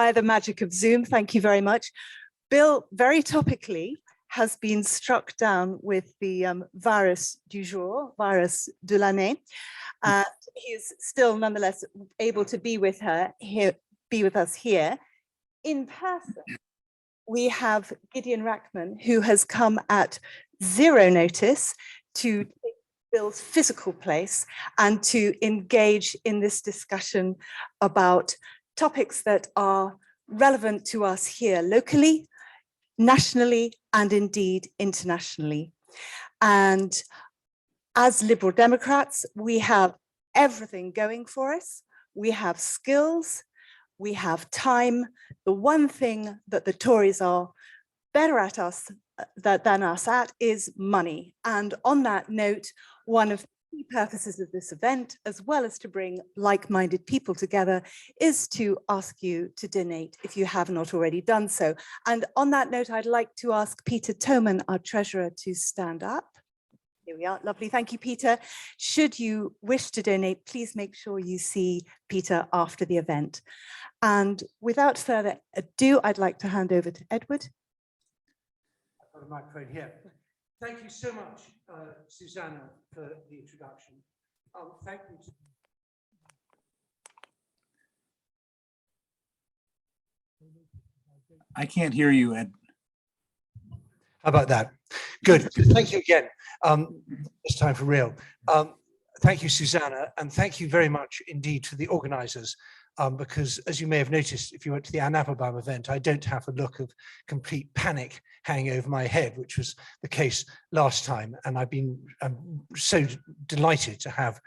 By the magic of Zoom, thank you very much. Bill, very topically, has been struck down with the virus du jour, virus de l'année. He is still nonetheless able to be with us here. In person, we have Gideon Rachman, who has come at zero notice to take Bill's physical place and to engage in this discussion about topics that are relevant to us here locally, nationally, and indeed internationally. And as Liberal Democrats, we have everything going for us. We have skills, we have time. The one thing that the Tories are better at than us at is money. And on that note, one of the key purposes of this event, as well as to bring like-minded people together, is to ask you to donate if you have not already done so. And on that note, I'd like to ask Peter Toman, our treasurer, to stand up. Here we are, lovely, thank you, Peter. Should you wish to donate, please make sure you see Peter after the event. And without further ado, I'd like to hand over to Edward. I've got a microphone here. Thank you so much, Susanna, for the introduction. Thank you. I can't hear you, Ed. How about that? Good. Thank you again. It's time for real. Thank you, Susanna, and thank you very much indeed to the organizers. Because as you may have noticed, if you went to the Ann Applebaum event, I don't have a look of complete panic hanging over my head, which was the case last time. And I'm so delighted to have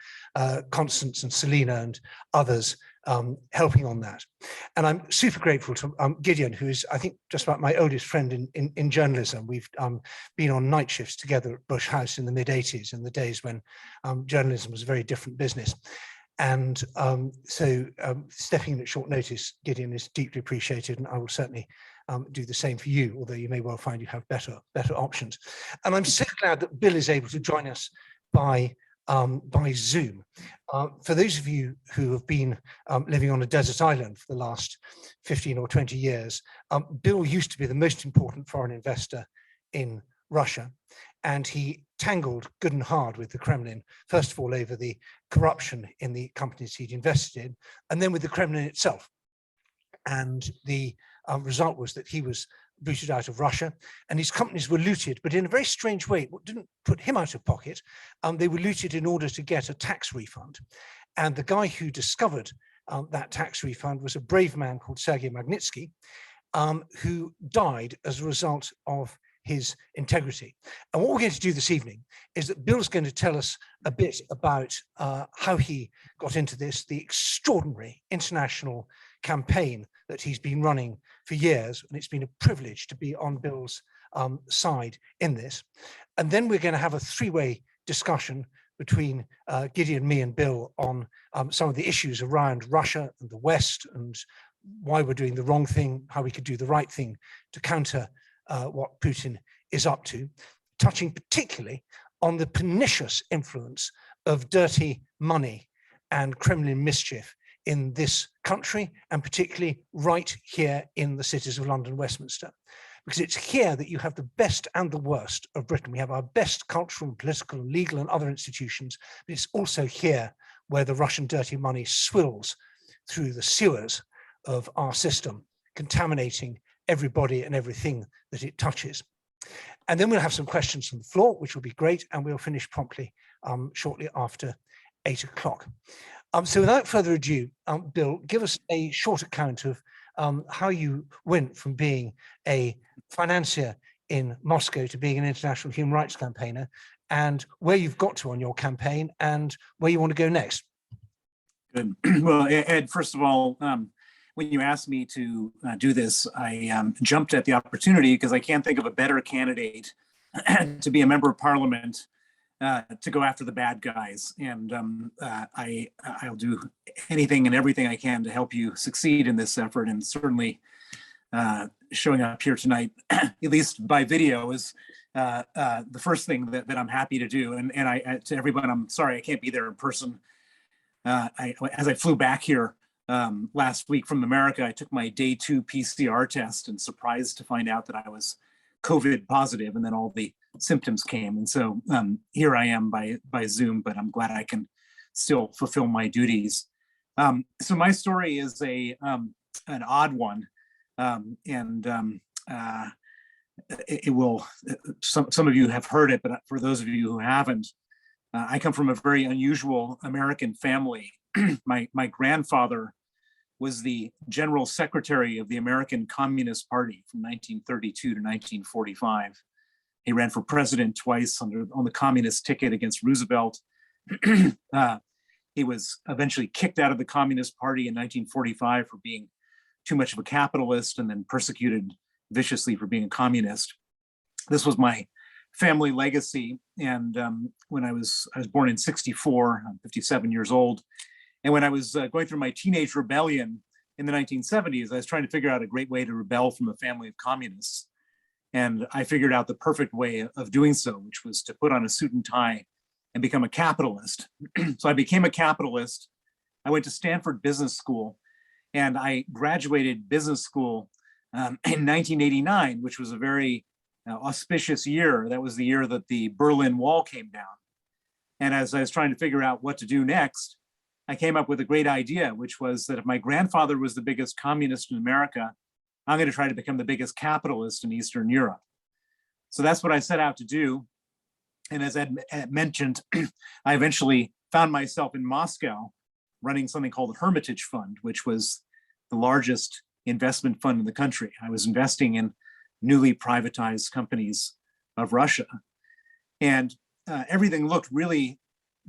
Constance and Selena and others helping on that. And I'm super grateful to Gideon, who is, I think, just about my oldest friend in journalism. We've been on night shifts together at Bush House in the mid-80s, in the days when journalism was a very different business. And so stepping in at short notice, Gideon, is deeply appreciated, and I will certainly do the same for you, although you may well find you have better options. And I'm so glad that Bill is able to join us by Zoom. For those of you who have been living on a desert island for the last 15 or 20 years, Bill used to be the most important foreign investor in Russia, and he tangled good and hard with the Kremlin, first of all over the corruption in the companies he'd invested in, and then with the Kremlin itself. And the result was that he was booted out of Russia, and his companies were looted, but in a very strange way. What didn't put him out of pocket, they were looted in order to get a tax refund. And the guy who discovered that tax refund was a brave man called Sergei Magnitsky, who died as a result of his integrity. And what we're going to do this evening is that Bill's going to tell us a bit about how he got into this, the extraordinary international campaign that he's been running for years, and it's been a privilege to be on Bill's side in this. And then we're going to have a three-way discussion between Gideon, me, and Bill on some of the issues around Russia and the West, and why we're doing the wrong thing, how we could do the right thing to counter what Putin is up to, touching particularly on the pernicious influence of dirty money and Kremlin mischief in this country, and particularly right here in the cities of London, Westminster. Because it's here that you have the best and the worst of Britain. We have our best cultural and political and legal and other institutions, but it's also here where the Russian dirty money swills through the sewers of our system, contaminating everybody and everything that it touches. And then we'll have some questions from the floor, which will be great, and we'll finish promptly shortly after 8 o'clock. So without further ado, Bill, give us a short account of how you went from being a financier in Moscow to being an international human rights campaigner, and where you've got to on your campaign and where you want to go next. Good. Well, Ed, first of all, when you asked me to do this, I jumped at the opportunity because I can't think of a better candidate to be a member of parliament to go after the bad guys. And I'll do anything and everything I can to help you succeed in this effort. And certainly showing up here tonight, at least by video, is the first thing that I'm happy to do. And to everyone, I'm sorry I can't be there in person. As I flew back here last week from America. I took my day 2 PCR test and surprised to find out that I was COVID positive, and then all the symptoms came. And so here I am by Zoom, but I'm glad I can still fulfill my duties. So my story is an odd one, it will, some of you have heard it, but for those of you who haven't, I come from a very unusual American family. My grandfather was the general secretary of the American Communist Party from 1932 to 1945. He ran for president twice on the communist ticket against Roosevelt. He was eventually kicked out of the Communist Party in 1945 for being too much of a capitalist, and then persecuted viciously for being a communist. This was my family legacy. And when I was born in '64, I'm 57 years old. And when I was going through my teenage rebellion in the 1970s, I was trying to figure out a great way to rebel from a family of communists. And I figured out the perfect way of doing so, which was to put on a suit and tie and become a capitalist. So I became a capitalist. I went to Stanford Business School, and I graduated business school in 1989, which was a very auspicious year. That was the year that the Berlin Wall came down. And as I was trying to figure out what to do next, I came up with a great idea, which was that if my grandfather was the biggest communist in America, I'm going to try to become the biggest capitalist in Eastern Europe. So that's what I set out to do. And as Ed mentioned, I eventually found myself in Moscow running something called the Hermitage Fund, which was the largest investment fund in the country. I was investing in newly privatized companies of Russia. And everything looked really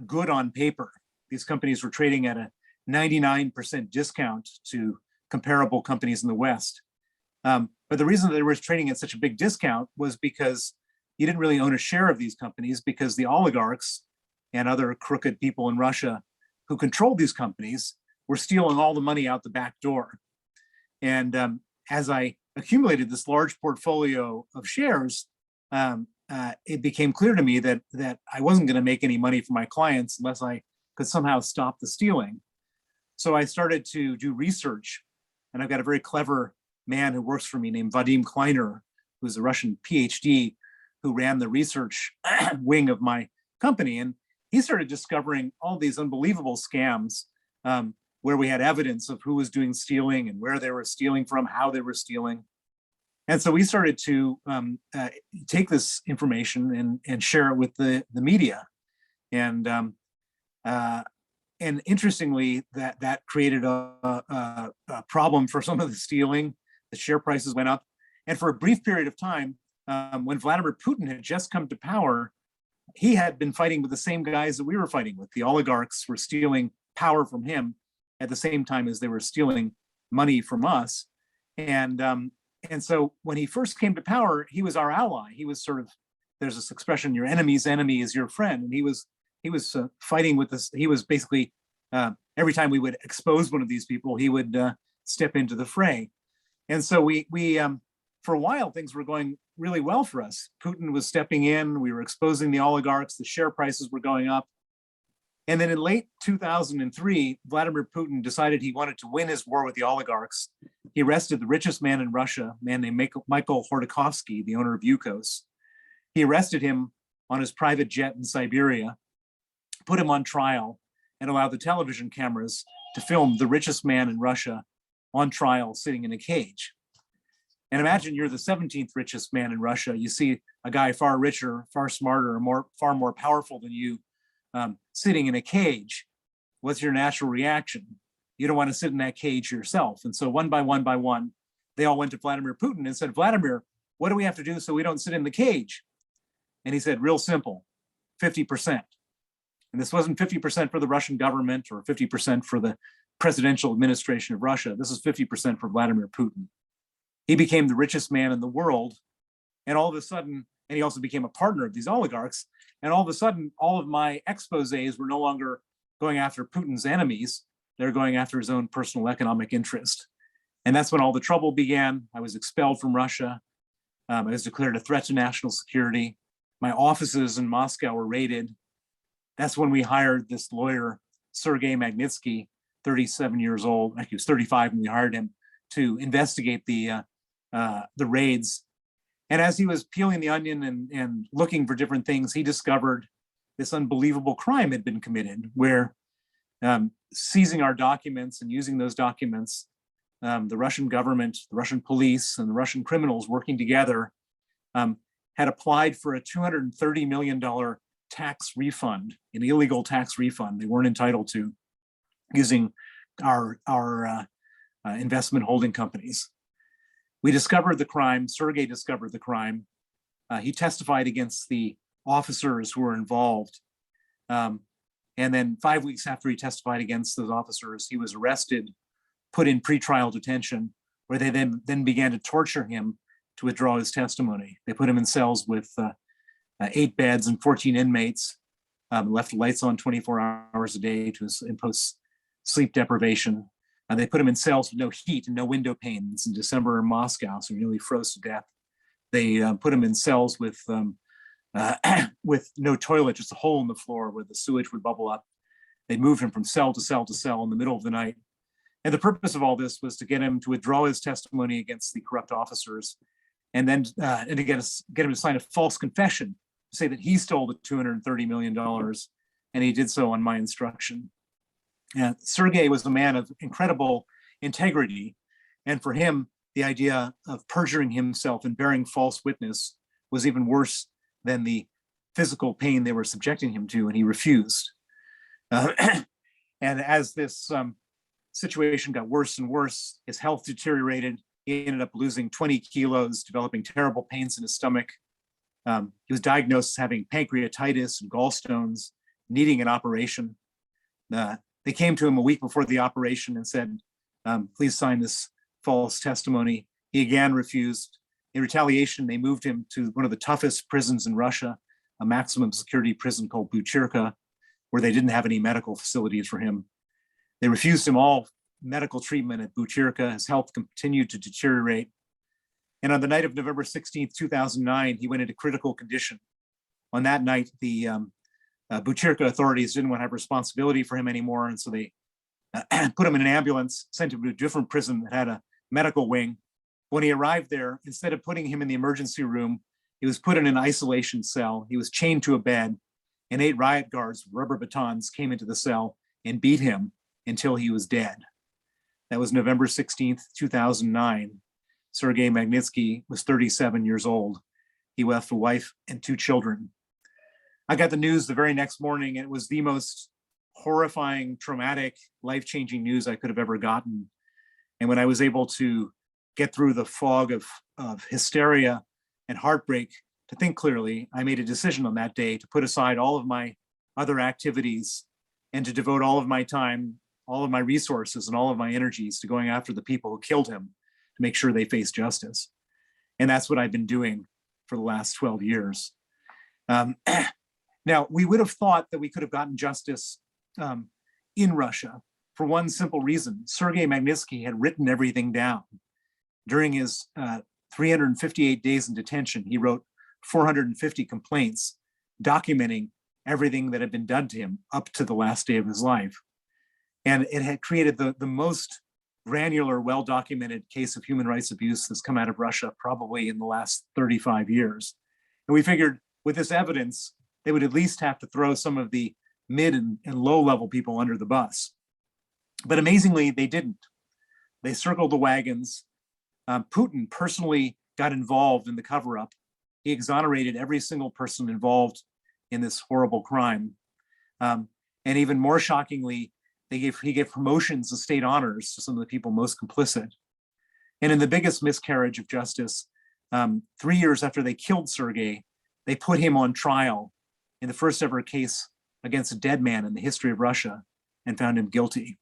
good on paper. These companies were trading at a 99% discount to comparable companies in the West. But the reason that they were trading at such a big discount was because you didn't really own a share of these companies, because the oligarchs and other crooked people in Russia who controlled these companies were stealing all the money out the back door. And as I accumulated this large portfolio of shares, it became clear to me that I wasn't going to make any money for my clients unless I could somehow stop the stealing. So I started to do research, and I've got a very clever man who works for me named Vadim Kleiner, who's a Russian PhD who ran the research wing of my company. And he started discovering all these unbelievable scams where we had evidence of who was doing stealing and where they were stealing from, how they were stealing. And so we started to take this information and share it with the media. And interestingly, that created a problem for some of the stealing. The share prices went up. And for a brief period of time, when Vladimir Putin had just come to power, he had been fighting with the same guys that we were fighting with. The oligarchs were stealing power from him at the same time as they were stealing money from us. And so when he first came to power, he was our ally. He was sort of, there's this expression, your enemy's enemy is your friend. And he was fighting with us. He was basically, every time we would expose one of these people, he would step into the fray. And so we for a while, things were going really well for us. Putin was stepping in, we were exposing the oligarchs, the share prices were going up. And then in late 2003, Vladimir Putin decided he wanted to win his war with the oligarchs. He arrested the richest man in Russia, a man named Michael Khodorkovsky, the owner of Yukos. He arrested him on his private jet in Siberia, put him on trial, and allowed the television cameras to film the richest man in Russia on trial sitting in a cage. And imagine you're the 17th richest man in Russia. You see a guy far richer, far smarter, far more powerful than you sitting in a cage. What's your natural reaction? You don't want to sit in that cage yourself. And so one by one, they all went to Vladimir Putin and said, Vladimir, what do we have to do so we don't sit in the cage? And he said, real simple, 50%. And this wasn't 50% for the Russian government or 50% for the presidential administration of Russia. This is 50% for Vladimir Putin. He became the richest man in the world. And all of a sudden, and he also became a partner of these oligarchs. And all of a sudden, all of my exposés were no longer going after Putin's enemies. They're going after his own personal economic interest. And that's when all the trouble began. I was expelled from Russia. I was declared a threat to national security. My offices in Moscow were raided. That's when we hired this lawyer, Sergei Magnitsky, 37 years old. Actually, he was 35 when we hired him to investigate the raids. And as he was peeling the onion and looking for different things, he discovered this unbelievable crime had been committed, where seizing our documents and using those documents, the Russian government, the Russian police, and the Russian criminals working together had applied for a $230 million tax refund, an illegal tax refund they weren't entitled to, using our investment holding companies. We discovered the crime. Sergei discovered the crime. He testified against the officers who were involved. And then 5 weeks after he testified against those officers, he was arrested, put in pretrial detention, where they then began to torture him to withdraw his testimony. They put him in cells with 8 beds and 14 inmates, left the lights on 24 hours a day to impose sleep deprivation. They put him in cells with no heat and no window panes in December in Moscow, so he nearly froze to death. They put him in cells with no toilet, just a hole in the floor where the sewage would bubble up. They moved him from cell to cell to cell in the middle of the night. And the purpose of all this was to get him to withdraw his testimony against the corrupt officers, and then and to get him to sign a false confession to say that he stole the $230 million, and he did so on my instruction. Sergei was a man of incredible integrity, and for him, the idea of perjuring himself and bearing false witness was even worse than the physical pain they were subjecting him to, and he refused. And as this situation got worse and worse, his health deteriorated. He ended up losing 20 kilos, developing terrible pains in his stomach. He was diagnosed as having pancreatitis and gallstones, needing an operation. They came to him a week before the operation and said, please sign this false testimony. He again refused. In retaliation, they moved him to one of the toughest prisons in Russia, a maximum security prison called Buchirka, where they didn't have any medical facilities for him. They refused him all medical treatment at Buchirka. His health continued to deteriorate. And on the night of November 16th, 2009, he went into critical condition. On that night, the Buchirka authorities didn't want to have responsibility for him anymore. And so they put him in an ambulance, sent him to a different prison that had a medical wing. When he arrived there, instead of putting him in the emergency room, he was put in an isolation cell. He was chained to a bed, and 8 riot guards with rubber batons came into the cell and beat him until he was dead. That was November 16th, 2009. Sergei Magnitsky was 37 years old. He left a wife and 2 children. I got the news the very next morning, and it was the most horrifying, traumatic, life-changing news I could have ever gotten. And when I was able to get through the fog of hysteria and heartbreak to think clearly, I made a decision on that day to put aside all of my other activities and to devote all of my time, all of my resources, and all of my energies to going after the people who killed him to make sure they face justice. And that's what I've been doing for the last 12 years. Now, we would have thought that we could have gotten justice in Russia for one simple reason. Sergei Magnitsky had written everything down. During his 358 days in detention, he wrote 450 complaints documenting everything that had been done to him up to the last day of his life. And it had created the most granular, well-documented case of human rights abuse that's come out of Russia probably in the last 35 years. And we figured with this evidence, they would at least have to throw some of the mid and low-level people under the bus. But amazingly, they didn't. They circled the wagons. Putin personally got involved in the cover-up. He exonerated every single person involved in this horrible crime. And even more shockingly, he gave promotions and state honors to some of the people most complicit. And in the biggest miscarriage of justice, 3 years after they killed Sergei, they put him on trial in the first ever case against a dead man in the history of Russia and found him guilty.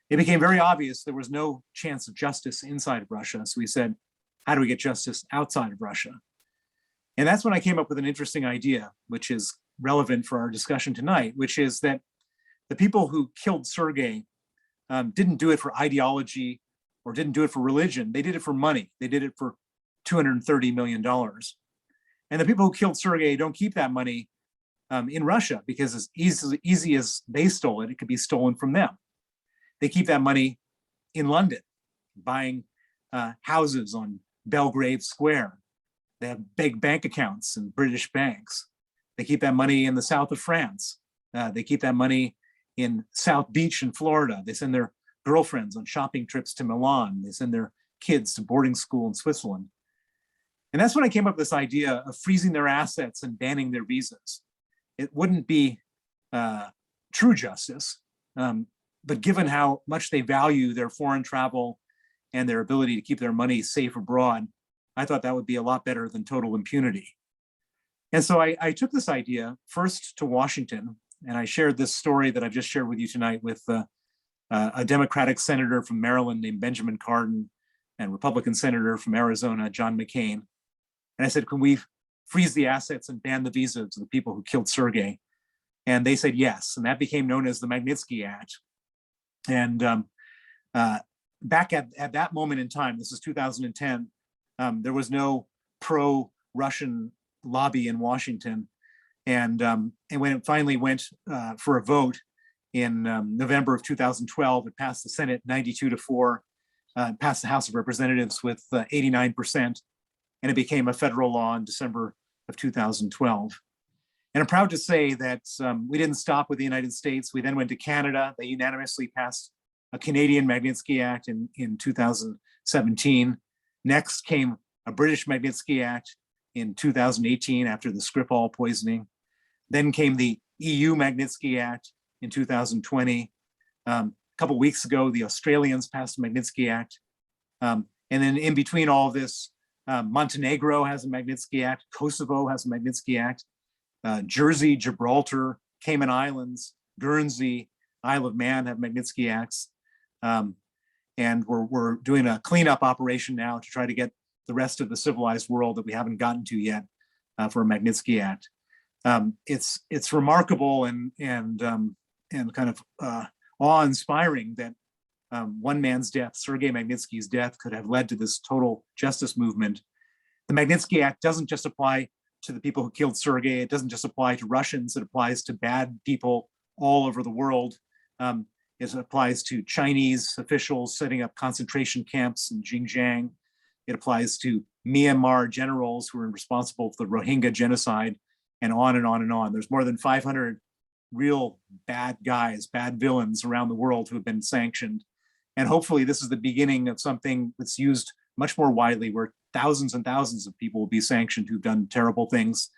It became very obvious there was no chance of justice inside of Russia. So we said, how do we get justice outside of Russia? And that's when I came up with an interesting idea, which is relevant for our discussion tonight, which is that the people who killed Sergei didn't do it for ideology or didn't do it for religion. They did it for money. They did it for $230 million. And the people who killed Sergei don't keep that money in Russia because as easy as they stole it, it could be stolen from them. they keep that money in London, buying houses on Belgrave Square. They have big bank accounts in British banks. They keep that money in the south of France. They keep that money in South Beach in Florida. They send their girlfriends on shopping trips to Milan. They send their kids to boarding school in Switzerland. And that's when I came up with this idea of freezing their assets and banning their visas. It wouldn't be true justice, but given how much they value their foreign travel and their ability to keep their money safe abroad, I thought that would be a lot better than total impunity. And so I took this idea first to Washington, and I shared this story that I've just shared with you tonight with a Democratic senator from Maryland named Benjamin Cardin and Republican senator from Arizona, John McCain. And I said, can we freeze the assets and ban the visas of the people who killed Sergei? And they said yes, and that became known as the Magnitsky Act. And back at that moment in time, this is 2010, there was no pro-Russian lobby in Washington. And when it finally went for a vote in November of 2012, it passed the Senate 92-4, passed the House of Representatives with 89%, and it became a federal law in December of 2012. And I'm proud to say that we didn't stop with the United States. We then went to Canada. They unanimously passed a Canadian Magnitsky Act in 2017. Next came a British Magnitsky Act in 2018 after the Skripal poisoning. Then came the EU Magnitsky Act in 2020. A couple of weeks ago, the Australians passed the Magnitsky Act. And then in between all of this, Montenegro has a Magnitsky Act, Kosovo has a Magnitsky Act, Jersey, Gibraltar, Cayman Islands, Guernsey, Isle of Man have Magnitsky Acts. And we're doing a cleanup operation now to try to get the rest of the civilized world that we haven't gotten to yet for a Magnitsky Act. It's remarkable and kind of awe-inspiring that one man's death, Sergei Magnitsky's death, could have led to this total justice movement. The Magnitsky Act doesn't just apply to the people who killed Sergei. It doesn't just apply to Russians. It applies to bad people all over the world. It applies to Chinese officials setting up concentration camps in Xinjiang. It applies to Myanmar generals who are responsible for the Rohingya genocide, and on and on and on. There's more than 500 real bad guys, bad villains around the world who have been sanctioned. And hopefully this is the beginning of something that's used much more widely, where thousands and thousands of people will be sanctioned who've done terrible things,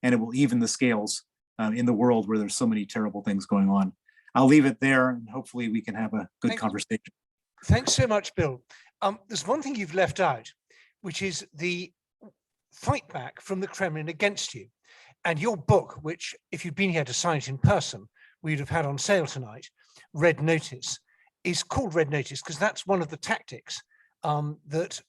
and it will even the scales in the world where there's so many terrible things going on. I'll leave it there, and hopefully we can have a good conversation. Thanks so much, Bill. There's one thing you've left out, which is the fight back from the Kremlin against you. And your book, which if you'd been here to sign it in person, we'd have had on sale tonight, Red Notice, is called Red Notice because that's one of the tactics that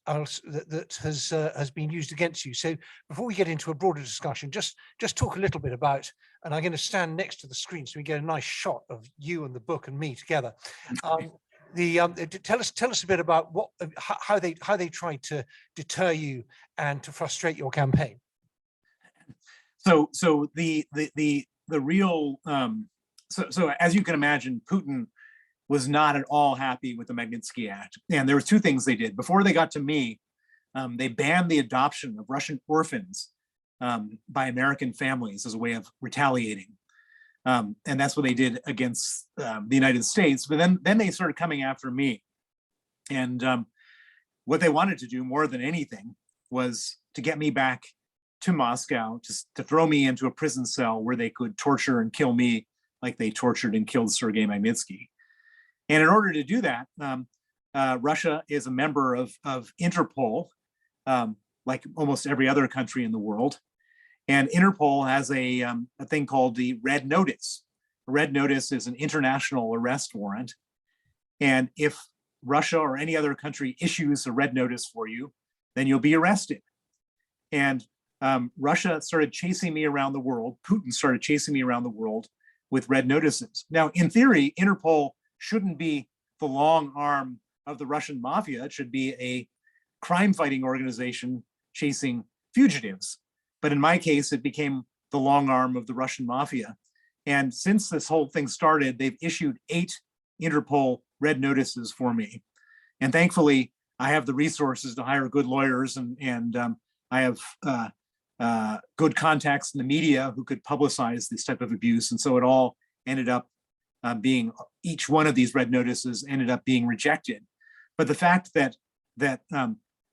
has been used against you. So before we get into a broader discussion, just talk a little bit about, and I'm going to stand next to the screen so we get a nice shot of you and the book and me together. Tell us a bit about how they tried to deter you and to frustrate your campaign. So the real so as you can imagine, Putin was not at all happy with the Magnitsky Act, and there were two things they did before they got to me. They banned the adoption of Russian orphans by American families as a way of retaliating, and that's what they did against the United States. But then they started coming after me, and what they wanted to do more than anything was to get me back to Moscow, to throw me into a prison cell where they could torture and kill me like they tortured and killed Sergei Magnitsky. And in order to do that, Russia is a member of Interpol, like almost every other country in the world. And Interpol has a thing called the Red Notice. A Red Notice is an international arrest warrant. And if Russia or any other country issues a Red Notice for you, then you'll be arrested. And Russia started chasing me around the world. Putin started chasing me around the world with Red Notices. Now, in theory, Interpol shouldn't be the long arm of the Russian mafia. It should be a crime-fighting organization chasing fugitives. But in my case, it became the long arm of the Russian mafia. And since this whole thing started, they've issued 8 Interpol red notices for me. And thankfully, I have the resources to hire good lawyers, and I have good contacts in the media who could publicize this type of abuse. And so it all ended up each one of these red notices ended up being rejected. But the fact that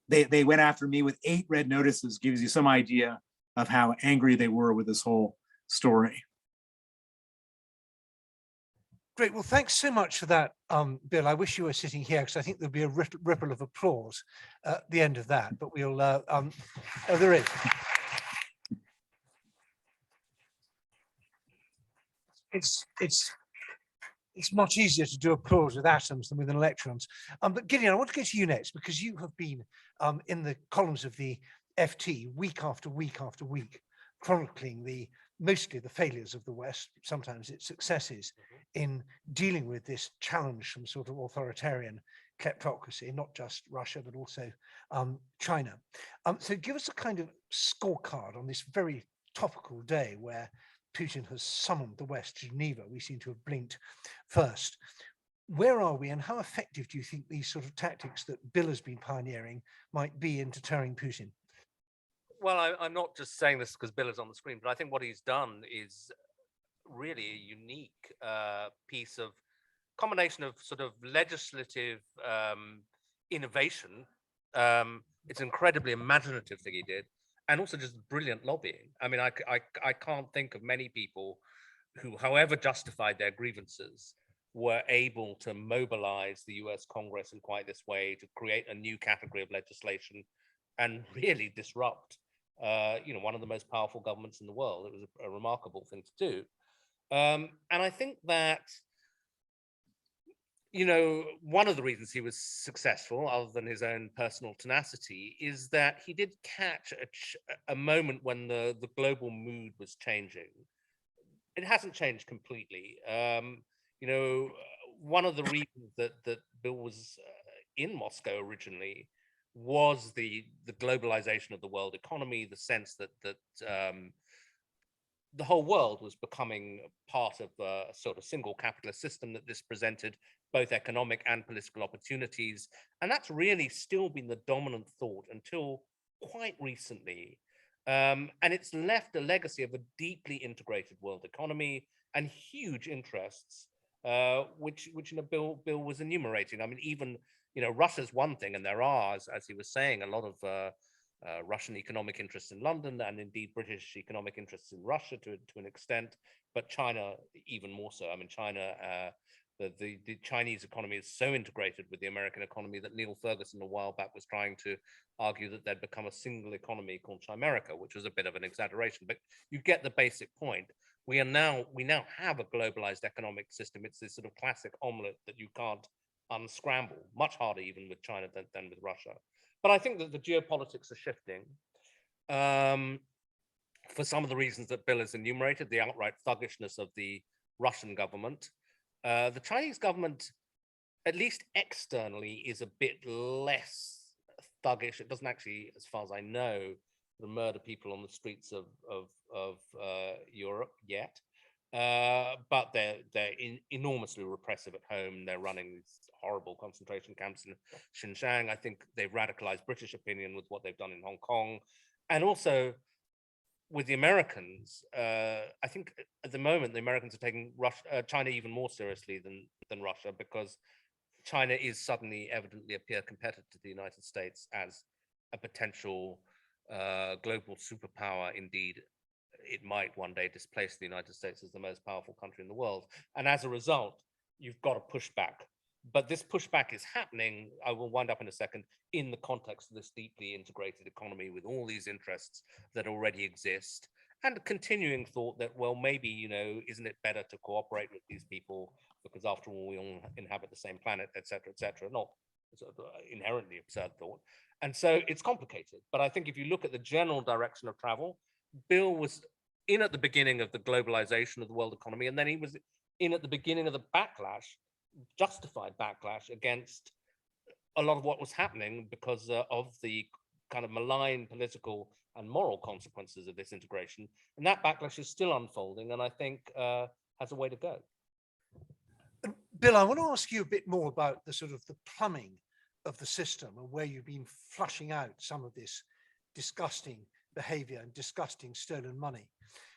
they went after me with 8 red notices gives you some idea of how angry they were with this whole story. Great. Well, thanks so much for that, Bill. I wish you were sitting here because I think there'll be a ripple of applause at the end of that. But we'll. Oh, there is. It's much easier to do applause with atoms than with electrons. But Gideon, I want to go to you next because you have been in the columns of the FT week after week after week, chronicling mostly the failures of the West, sometimes its successes in dealing with this challenge from sort of authoritarian kleptocracy, not just Russia, but also China. So give us a kind of scorecard on this very topical day where Putin has summoned the West to Geneva. We seem to have blinked first. Where are we and how effective do you think these sort of tactics that Bill has been pioneering might be in deterring Putin? Well, I'm not just saying this because Bill is on the screen, but I think what he's done is really a unique piece of combination of sort of legislative innovation. It's an incredibly imaginative thing he did, and also just brilliant lobbying. I mean, I can't think of many people who, however justified their grievances, were able to mobilize the US Congress in quite this way to create a new category of legislation and really disrupt one of the most powerful governments in the world. It was a remarkable thing to do. And I think that, one of the reasons he was successful, other than his own personal tenacity, is that he did catch a moment when the global mood was changing. It hasn't changed completely. One of the reasons that Bill was in Moscow originally was the globalization of the world economy, the sense that the whole world was becoming part of a sort of single capitalist system, that this presented both economic and political opportunities. And that's really still been the dominant thought until quite recently. And it's left a legacy of a deeply integrated world economy and huge interests, which Bill was enumerating. I mean, even Russia's one thing, and there are, as he was saying, a lot of Russian economic interests in London, and indeed British economic interests in Russia to an extent, but China even more so. I mean, China, the Chinese economy is so integrated with the American economy that Neil Ferguson a while back was trying to argue that there'd become a single economy called Chimerica, which was a bit of an exaggeration, but you get the basic point. We now have a globalized economic system. It's this sort of classic omelet that you can't unscramble, much harder even with China than with Russia. But I think that the geopolitics are shifting for some of the reasons that Bill has enumerated, the outright thuggishness of the Russian government. The Chinese government, at least externally, is a bit less thuggish. It doesn't actually, as far as I know, murder people on the streets of Europe yet. But they're enormously repressive at home. They're running these horrible concentration camps in Xinjiang. I think they've radicalized British opinion with what they've done in Hong Kong. And also with the Americans, I think at the moment, the Americans are taking China even more seriously than Russia, because China is suddenly evidently a peer competitor to the United States as a potential global superpower. Indeed, it might one day displace the United States as the most powerful country in the world. And as a result, you've got to push back. But this pushback is happening, I will wind up in a second, in the context of this deeply integrated economy with all these interests that already exist, and a continuing thought that, well, maybe, isn't it better to cooperate with these people, because after all, we all inhabit the same planet, et cetera, not sort of inherently absurd thought. And so it's complicated. But I think if you look at the general direction of travel, Bill was in at the beginning of the globalization of the world economy, and then he was in at the beginning of the backlash, justified backlash against a lot of what was happening because of the kind of malign political and moral consequences of this integration. And that backlash is still unfolding, and I think has a way to go. Bill, I want to ask you a bit more about the sort of the plumbing of the system and where you've been flushing out some of this disgusting behavior and disgusting stolen money.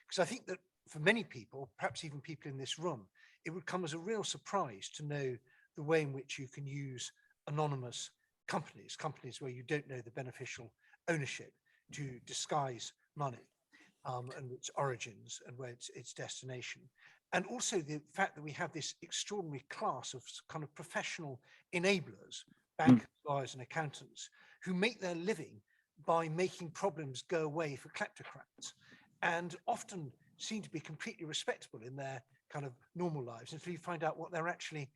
Because I think that for many people, perhaps even people in this room, it would come as a real surprise to know the way in which you can use anonymous companies where you don't know the beneficial ownership, to disguise money and its origins and where its destination. And also the fact that we have this extraordinary class of kind of professional enablers, bankers, lawyers and accountants, who make their living by making problems go away for kleptocrats, and often seem to be completely respectable in their kind of normal lives until you find out what they're actually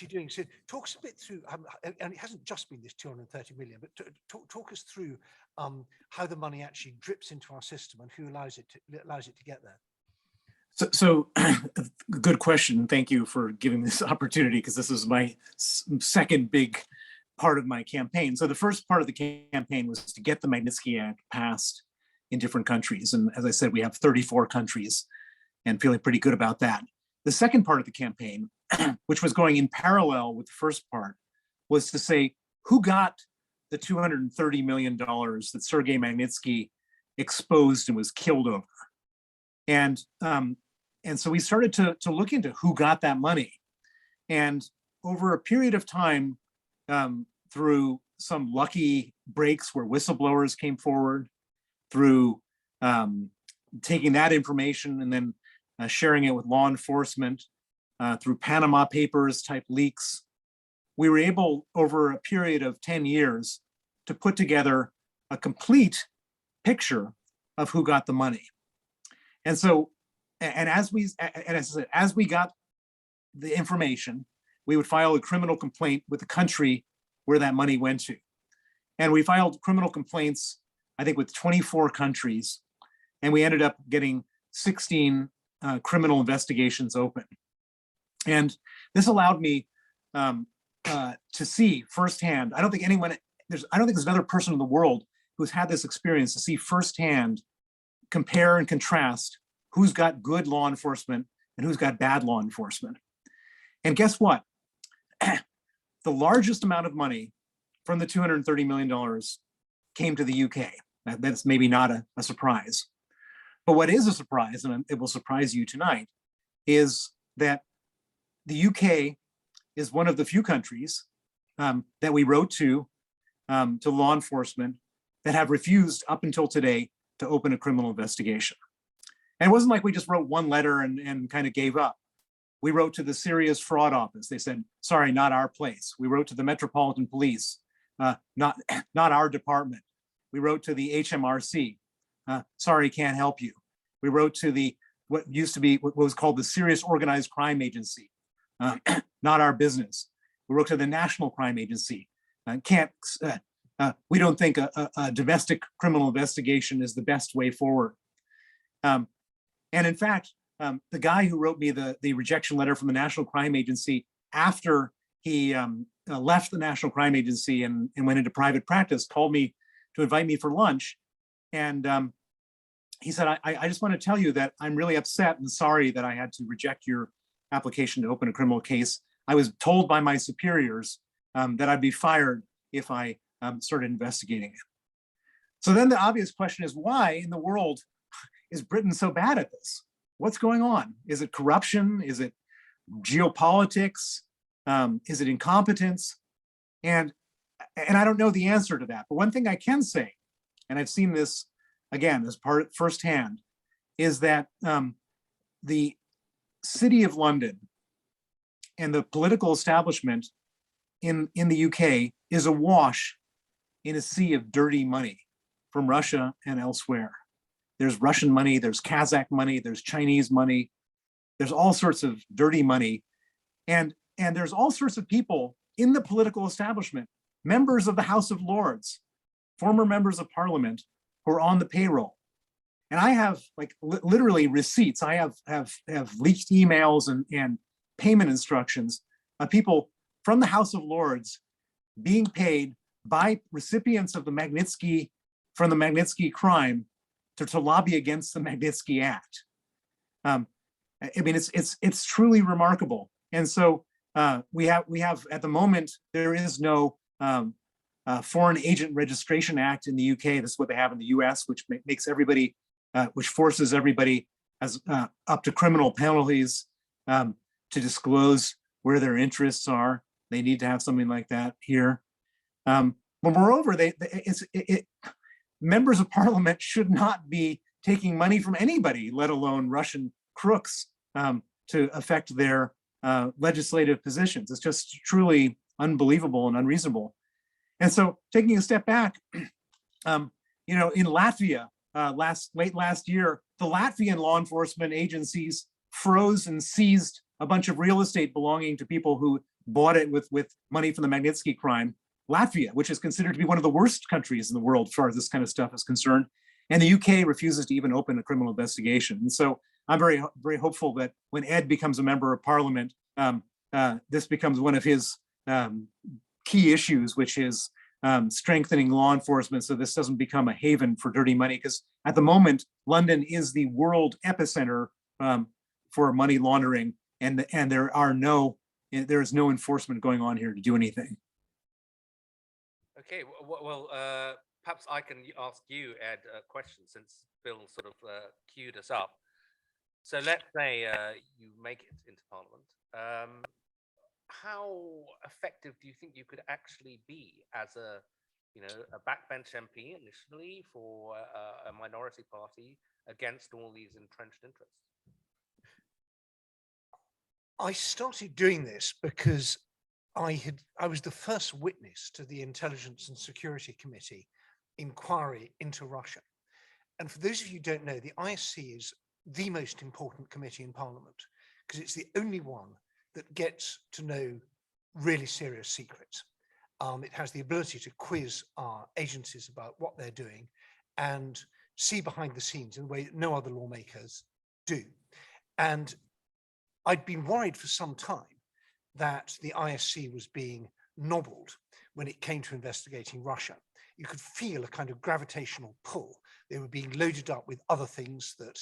doing. So talk us a bit through, and it hasn't just been this 230 million, but talk us through how the money actually drips into our system and who allows it to get there. So good question. Thank you for giving this opportunity, because this is my second big part of my campaign. So the first part of the campaign was to get the Magnitsky Act passed in different countries. And as I said, we have 34 countries and feeling pretty good about that. The second part of the campaign, which was going in parallel with the first part, was to say, who got the $230 million that Sergei Magnitsky exposed and was killed over? And so we started to look into who got that money. And over a period of time, through some lucky breaks where whistleblowers came forward, through taking that information and then sharing it with law enforcement, through Panama Papers type leaks, we were able, over a period of 10 years, to put together a complete picture of who got the money. And so, as we got the information, we would file a criminal complaint with the country where that money went to. And we filed criminal complaints, I think, with 24 countries, and we ended up getting 16 criminal investigations open. And this allowed me to see firsthand. I don't think there's another person in the world who's had this experience, to see firsthand, compare and contrast who's got good law enforcement and who's got bad law enforcement. And guess what? The largest amount of money from the $230 million came to the UK. That's maybe not a surprise. But what is a surprise, and it will surprise you tonight, is that the UK is one of the few countries that we wrote to law enforcement that have refused up until today to open a criminal investigation. And it wasn't like we just wrote one letter and kind of gave up. We wrote to the Serious Fraud Office. They said, sorry, not our place. We wrote to the Metropolitan Police, not our department. We wrote to the HMRC. Sorry, can't help you. We wrote to what was called the Serious Organized Crime Agency. Not our business. We wrote to the National Crime Agency. We don't think a domestic criminal investigation is the best way forward. And in fact, the guy who wrote me the rejection letter from the National Crime Agency, after he left the National Crime Agency and went into private practice, called me to invite me for lunch. And he said, I just want to tell you that I'm really upset and sorry that I had to reject your application to open a criminal case. I was told by my superiors that I'd be fired if I started investigating it. So then the obvious question is, why in the world is Britain so bad at this? What's going on? Is it corruption? Is it geopolitics? Is it incompetence? And I don't know the answer to that. But one thing I can say, and I've seen this again as part firsthand, is that the City of London and the political establishment in the UK is awash in a sea of dirty money from Russia and elsewhere. There's Russian money, there's Kazakh money, there's Chinese money, there's all sorts of dirty money. And there's all sorts of people in the political establishment, members of the House of Lords, former members of Parliament, who are on the payroll. And I have literally receipts. I have leaked emails and payment instructions of people from the House of Lords being paid by recipients of the Magnitsky, from the Magnitsky crime, to lobby against the Magnitsky Act. I mean, it's truly remarkable. And so we have at the moment, there is no Foreign Agent Registration Act in the UK. This is what they have in the US, which makes everybody, which forces everybody as up to criminal penalties to disclose where their interests are. They need to have something like that here. But moreover, members of parliament should not be taking money from anybody, let alone Russian crooks, to affect their legislative positions. It's just truly unbelievable and unreasonable. And so, taking a step back, in Latvia, late last year, the Latvian law enforcement agencies froze and seized a bunch of real estate belonging to people who bought it with money from the Magnitsky crime. Latvia, which is considered to be one of the worst countries in the world as far as this kind of stuff is concerned. And the UK refuses to even open a criminal investigation. And so I'm very, very hopeful that when Ed becomes a member of parliament, this becomes one of his key issues, which is strengthening law enforcement so this doesn't become a haven for dirty money. Because at the moment, London is the world epicenter for money laundering, and there is no enforcement going on here to do anything. Okay, well, perhaps I can ask you, Ed, a question since Bill sort of queued us up. So let's say you make it into Parliament. How effective do you think you could actually be as a backbench MP initially for a minority party against all these entrenched interests? I started doing this because I was the first witness to the Intelligence and Security Committee inquiry into Russia. And for those of you who don't know, the ISC is the most important committee in Parliament because it's the only one that gets to know really serious secrets. It has the ability to quiz our agencies about what they're doing and see behind the scenes in a way that no other lawmakers do. And I'd been worried for some time that the ISC was being nobbled when it came to investigating Russia. You could feel a kind of gravitational pull. They were being loaded up with other things that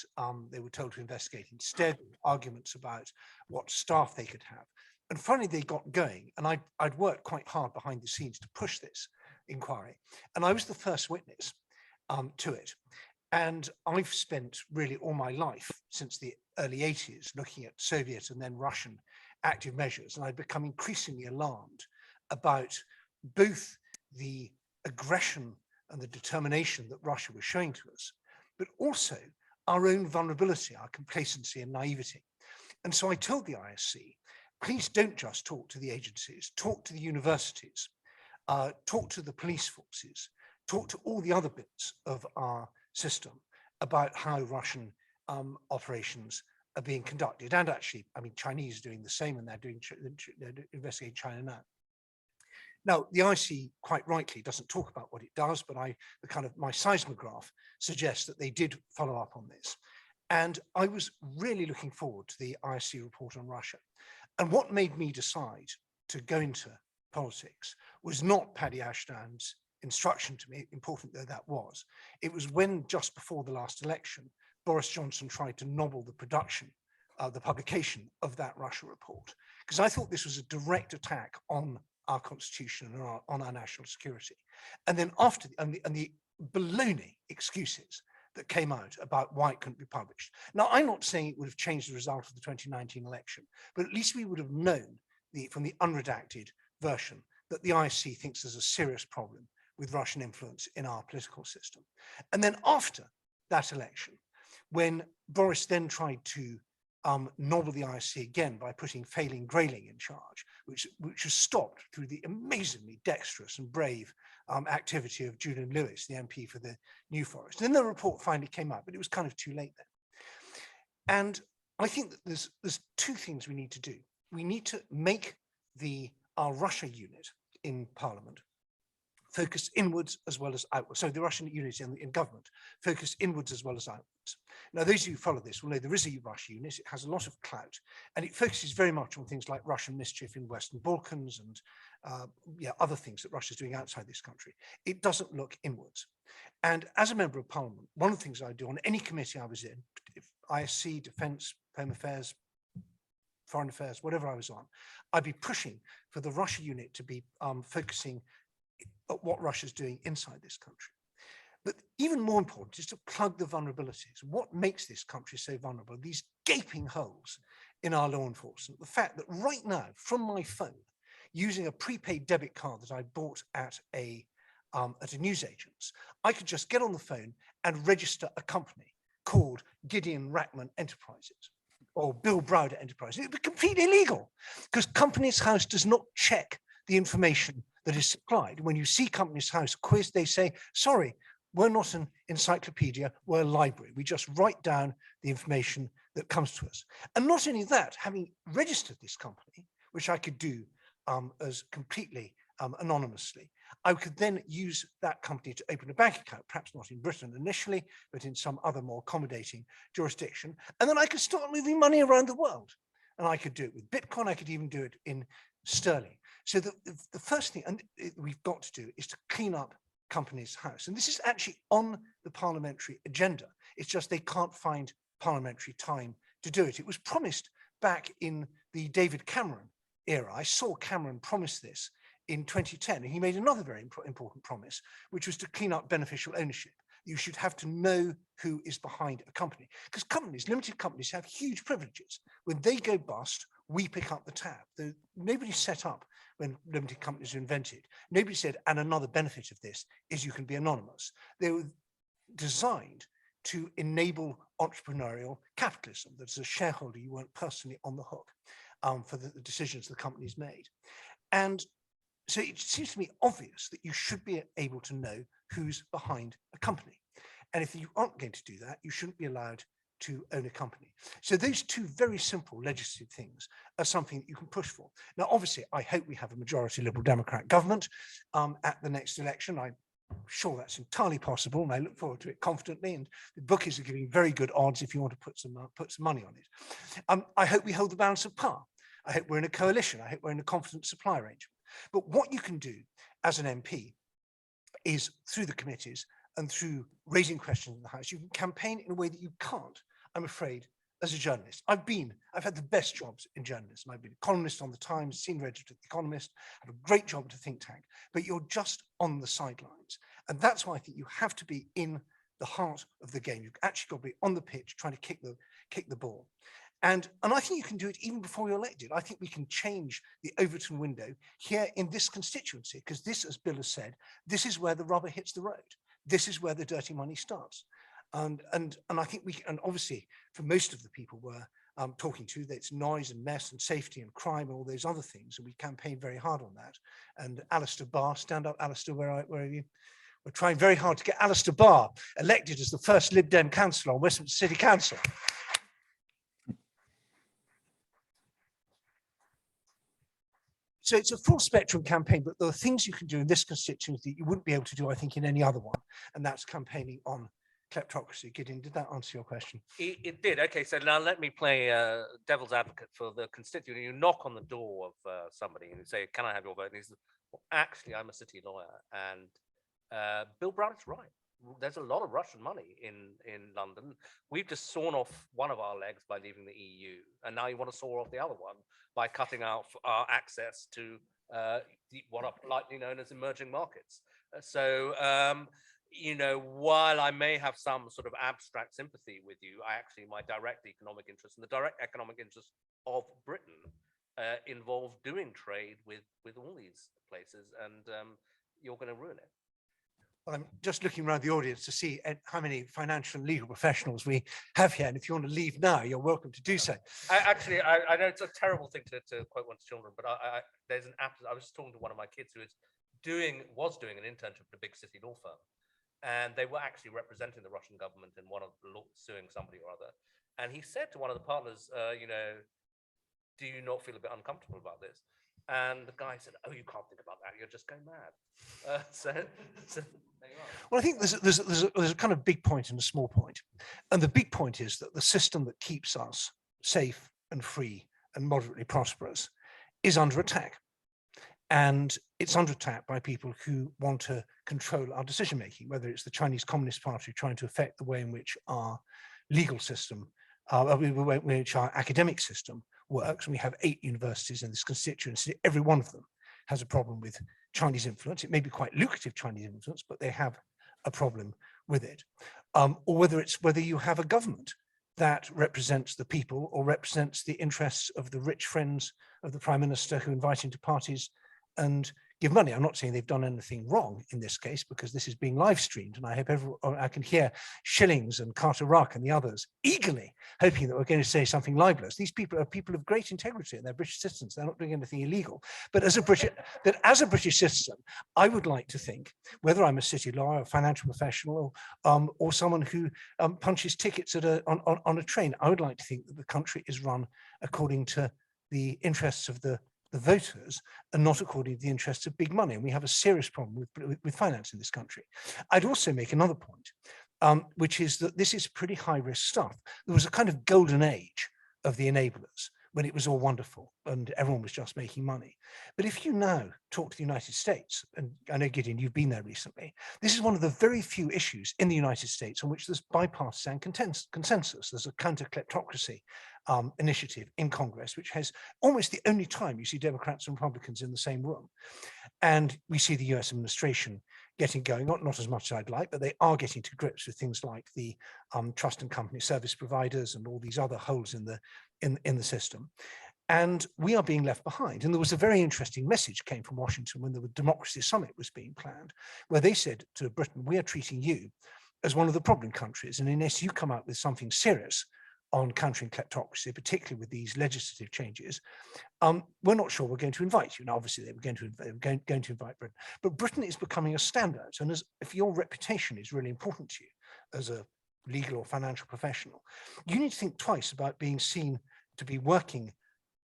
they were told to investigate instead, arguments about what staff they could have. And finally they got going, and I'd worked quite hard behind the scenes to push this inquiry. And I was the first witness to it. And I've spent really all my life since the early 80s looking at Soviet and then Russian active measures, and I'd become increasingly alarmed about both the aggression and the determination that Russia was showing to us, but also our own vulnerability, our complacency and naivety. And so I told the ISC, please don't just talk to the agencies, talk to the universities, talk to the police forces, talk to all the other bits of our system about how Russian operations are being conducted. And actually, I mean, Chinese are doing the same, and they're investigating China now. Now, the IC quite rightly doesn't talk about what it does, but my seismograph suggests that they did follow up on this. And I was really looking forward to the ISC report on Russia. And what made me decide to go into politics was not Paddy Ashdown's instruction to me, important though that was. It was when, just before the last election, Boris Johnson tried to nobble the production, the publication of that Russia report, because I thought this was a direct attack on our constitution and on our national security. And then after the baloney excuses that came out about why it couldn't be published. Now, I'm not saying it would have changed the result of the 2019 election, but at least we would have known from the unredacted version that the ISC thinks there's a serious problem with Russian influence in our political system. And then after that election, when Boris then tried to nobble the ISC again by putting Failing Grayling in charge, which was stopped through the amazingly dexterous and brave activity of Julian Lewis, the MP for the New Forest. And then the report finally came out, but it was kind of too late then. And I think that there's two things we need to do. We need to make our Russia unit in Parliament focus inwards as well as outwards. So the Russian unit in government focus inwards as well as outwards. Now, those of you who follow this will know there is a Russia unit. It has a lot of clout, and it focuses very much on things like Russian mischief in Western Balkans and other things that Russia is doing outside this country. It doesn't look inwards. And as a member of Parliament, one of the things I do on any committee I was in, ISC, Defence, Home Affairs, foreign affairs, whatever I was on, I'd be pushing for the Russia unit to be focusing at what Russia's doing inside this country. But even more important is to plug the vulnerabilities. What makes this country so vulnerable? These gaping holes in our law enforcement. The fact that right now, from my phone, using a prepaid debit card that I bought at a newsagent's, I could just get on the phone and register a company called Gideon Rachman Enterprises or Bill Browder Enterprises. It would be completely illegal because Companies House does not check the information that is supplied. When you see Companies House quiz, they say, sorry, we're not an encyclopedia, we're a library. We just write down the information that comes to us. And not only that, having registered this company, which I could do as completely anonymously, I could then use that company to open a bank account, perhaps not in Britain initially, but in some other more accommodating jurisdiction. And then I could start moving money around the world. And I could do it with Bitcoin, I could even do it in sterling. So the first thing we've got to do is to clean up Companies House. And this is actually on the parliamentary agenda. It's just they can't find parliamentary time to do it. It was promised back in the David Cameron era. I saw Cameron promise this in 2010, and he made another very important promise, which was to clean up beneficial ownership. You should have to know who is behind a company, because companies, limited companies, have huge privileges. When they go bust, we pick up the tab. Nobody set up when limited companies were invented. Nobody said, and another benefit of this is you can be anonymous. They were designed to enable entrepreneurial capitalism. That as a shareholder, you weren't personally on the hook for the decisions the companies made. And so it seems to me obvious that you should be able to know who's behind a company. And if you aren't going to do that, you shouldn't be allowed to own a company. So those two very simple legislative things are something that you can push for. Now, obviously, I hope we have a majority Liberal Democrat government at the next election. I'm sure that's entirely possible, and I look forward to it confidently. And the bookies are giving very good odds if you want to put some money on it. I hope we hold the balance of power. I hope we're in a coalition. I hope we're in a confident supply arrangement. But what you can do as an MP is through the committees and through raising questions in the House, you can campaign in a way that you can't, I'm afraid, as a journalist. I've had the best jobs in journalism. I've been a columnist on The Times, senior editor at The Economist, have a great job at a think tank, but you're just on the sidelines. And that's why I think you have to be in the heart of the game. You've actually got to be on the pitch trying to kick the ball. And I think you can do it even before you're elected. I think we can change the Overton window here in this constituency, because this, as Bill has said, this is where the rubber hits the road. This is where the dirty money starts. And I think and obviously for most of the people we're talking to, it's noise and mess and safety and crime and all those other things. And we campaign very hard on that. And Alistair Barr, stand up, Alistair, where are you? We're trying very hard to get Alistair Barr elected as the first Lib Dem councillor on Westminster City Council. So it's a full spectrum campaign, but there are things you can do in this constituency that you wouldn't be able to do, I think, in any other one. And that's campaigning on kleptocracy. Gideon, did that answer your question? It did. Okay, so now let me play devil's advocate for the constituent. You knock on the door of somebody and you say, can I have your vote? And he says, well, actually, I'm a city lawyer. And Bill Browder's right. There's a lot of Russian money in London. We've just sawn off one of our legs by leaving the EU. And now you want to saw off the other one by cutting out our access to what are politely known as emerging markets. You know, while I may have some sort of abstract sympathy with you, my direct economic interest and the direct economic interest of Britain involve doing trade with all these places, and you're going to ruin it. Well, I'm just looking around the audience to see how many financial and legal professionals we have here. And if you want to leave now, you're welcome to do so. I know it's a terrible thing to quote one's children, but there's an app. I was just talking to one of my kids who was doing an internship at a big city law firm. And they were actually representing the Russian government in one of the suing somebody or other. And he said to one of the partners, you know, do you not feel a bit uncomfortable about this? And the guy said, oh, you can't think about that. You're just going mad. So there you are. Well, I think there's a kind of big point and a small point. And the big point is that the system that keeps us safe and free and moderately prosperous is under attack. And it's under attack by people who want to control our decision-making, whether it's the Chinese Communist Party trying to affect the way in which our legal system, which our academic system works, and we have 8 universities in this constituency, every one of them has a problem with Chinese influence. It may be quite lucrative Chinese influence, but they have a problem with it. Or whether you have a government that represents the people or represents the interests of the rich friends of the prime minister who invite him to parties and give money. I'm not saying they've done anything wrong in this case, because this is being live streamed, and I hope I can hear Schillings and Carter Ruck and the others eagerly hoping that we're going to say something libelous. These people are people of great integrity, and they're British citizens. They're not doing anything illegal. But as a British citizen, I would like to think, whether I'm a city lawyer, a financial professional, or someone who punches tickets at on a train, I would like to think that the country is run according to the interests of the voters and not according to the interests of big money. And we have a serious problem with finance in this country. I'd also make another point, which is that this is pretty high risk stuff. There was a kind of golden age of the enablers when it was all wonderful and everyone was just making money. But if you now talk to the United States, and I know, Gideon, you've been there recently, this is one of the very few issues in the United States on which there's bipartisan consensus. There's a counter-kleptocracy initiative in Congress, which has almost the only time you see Democrats and Republicans in the same room. And we see the US administration getting going, not as much as I'd like, but they are getting to grips with things like the trust and company service providers and all these other holes in the system. And we are being left behind. And there was a very interesting message came from Washington when the Democracy Summit was being planned, where they said to Britain, we are treating you as one of the problem countries. And unless you come out with something serious on countering kleptocracy, particularly with these legislative changes, we're not sure we're going to invite you. Now, obviously, they were going to invite Britain, but Britain is becoming a standout. And if your reputation is really important to you as a legal or financial professional, you need to think twice about being seen to be working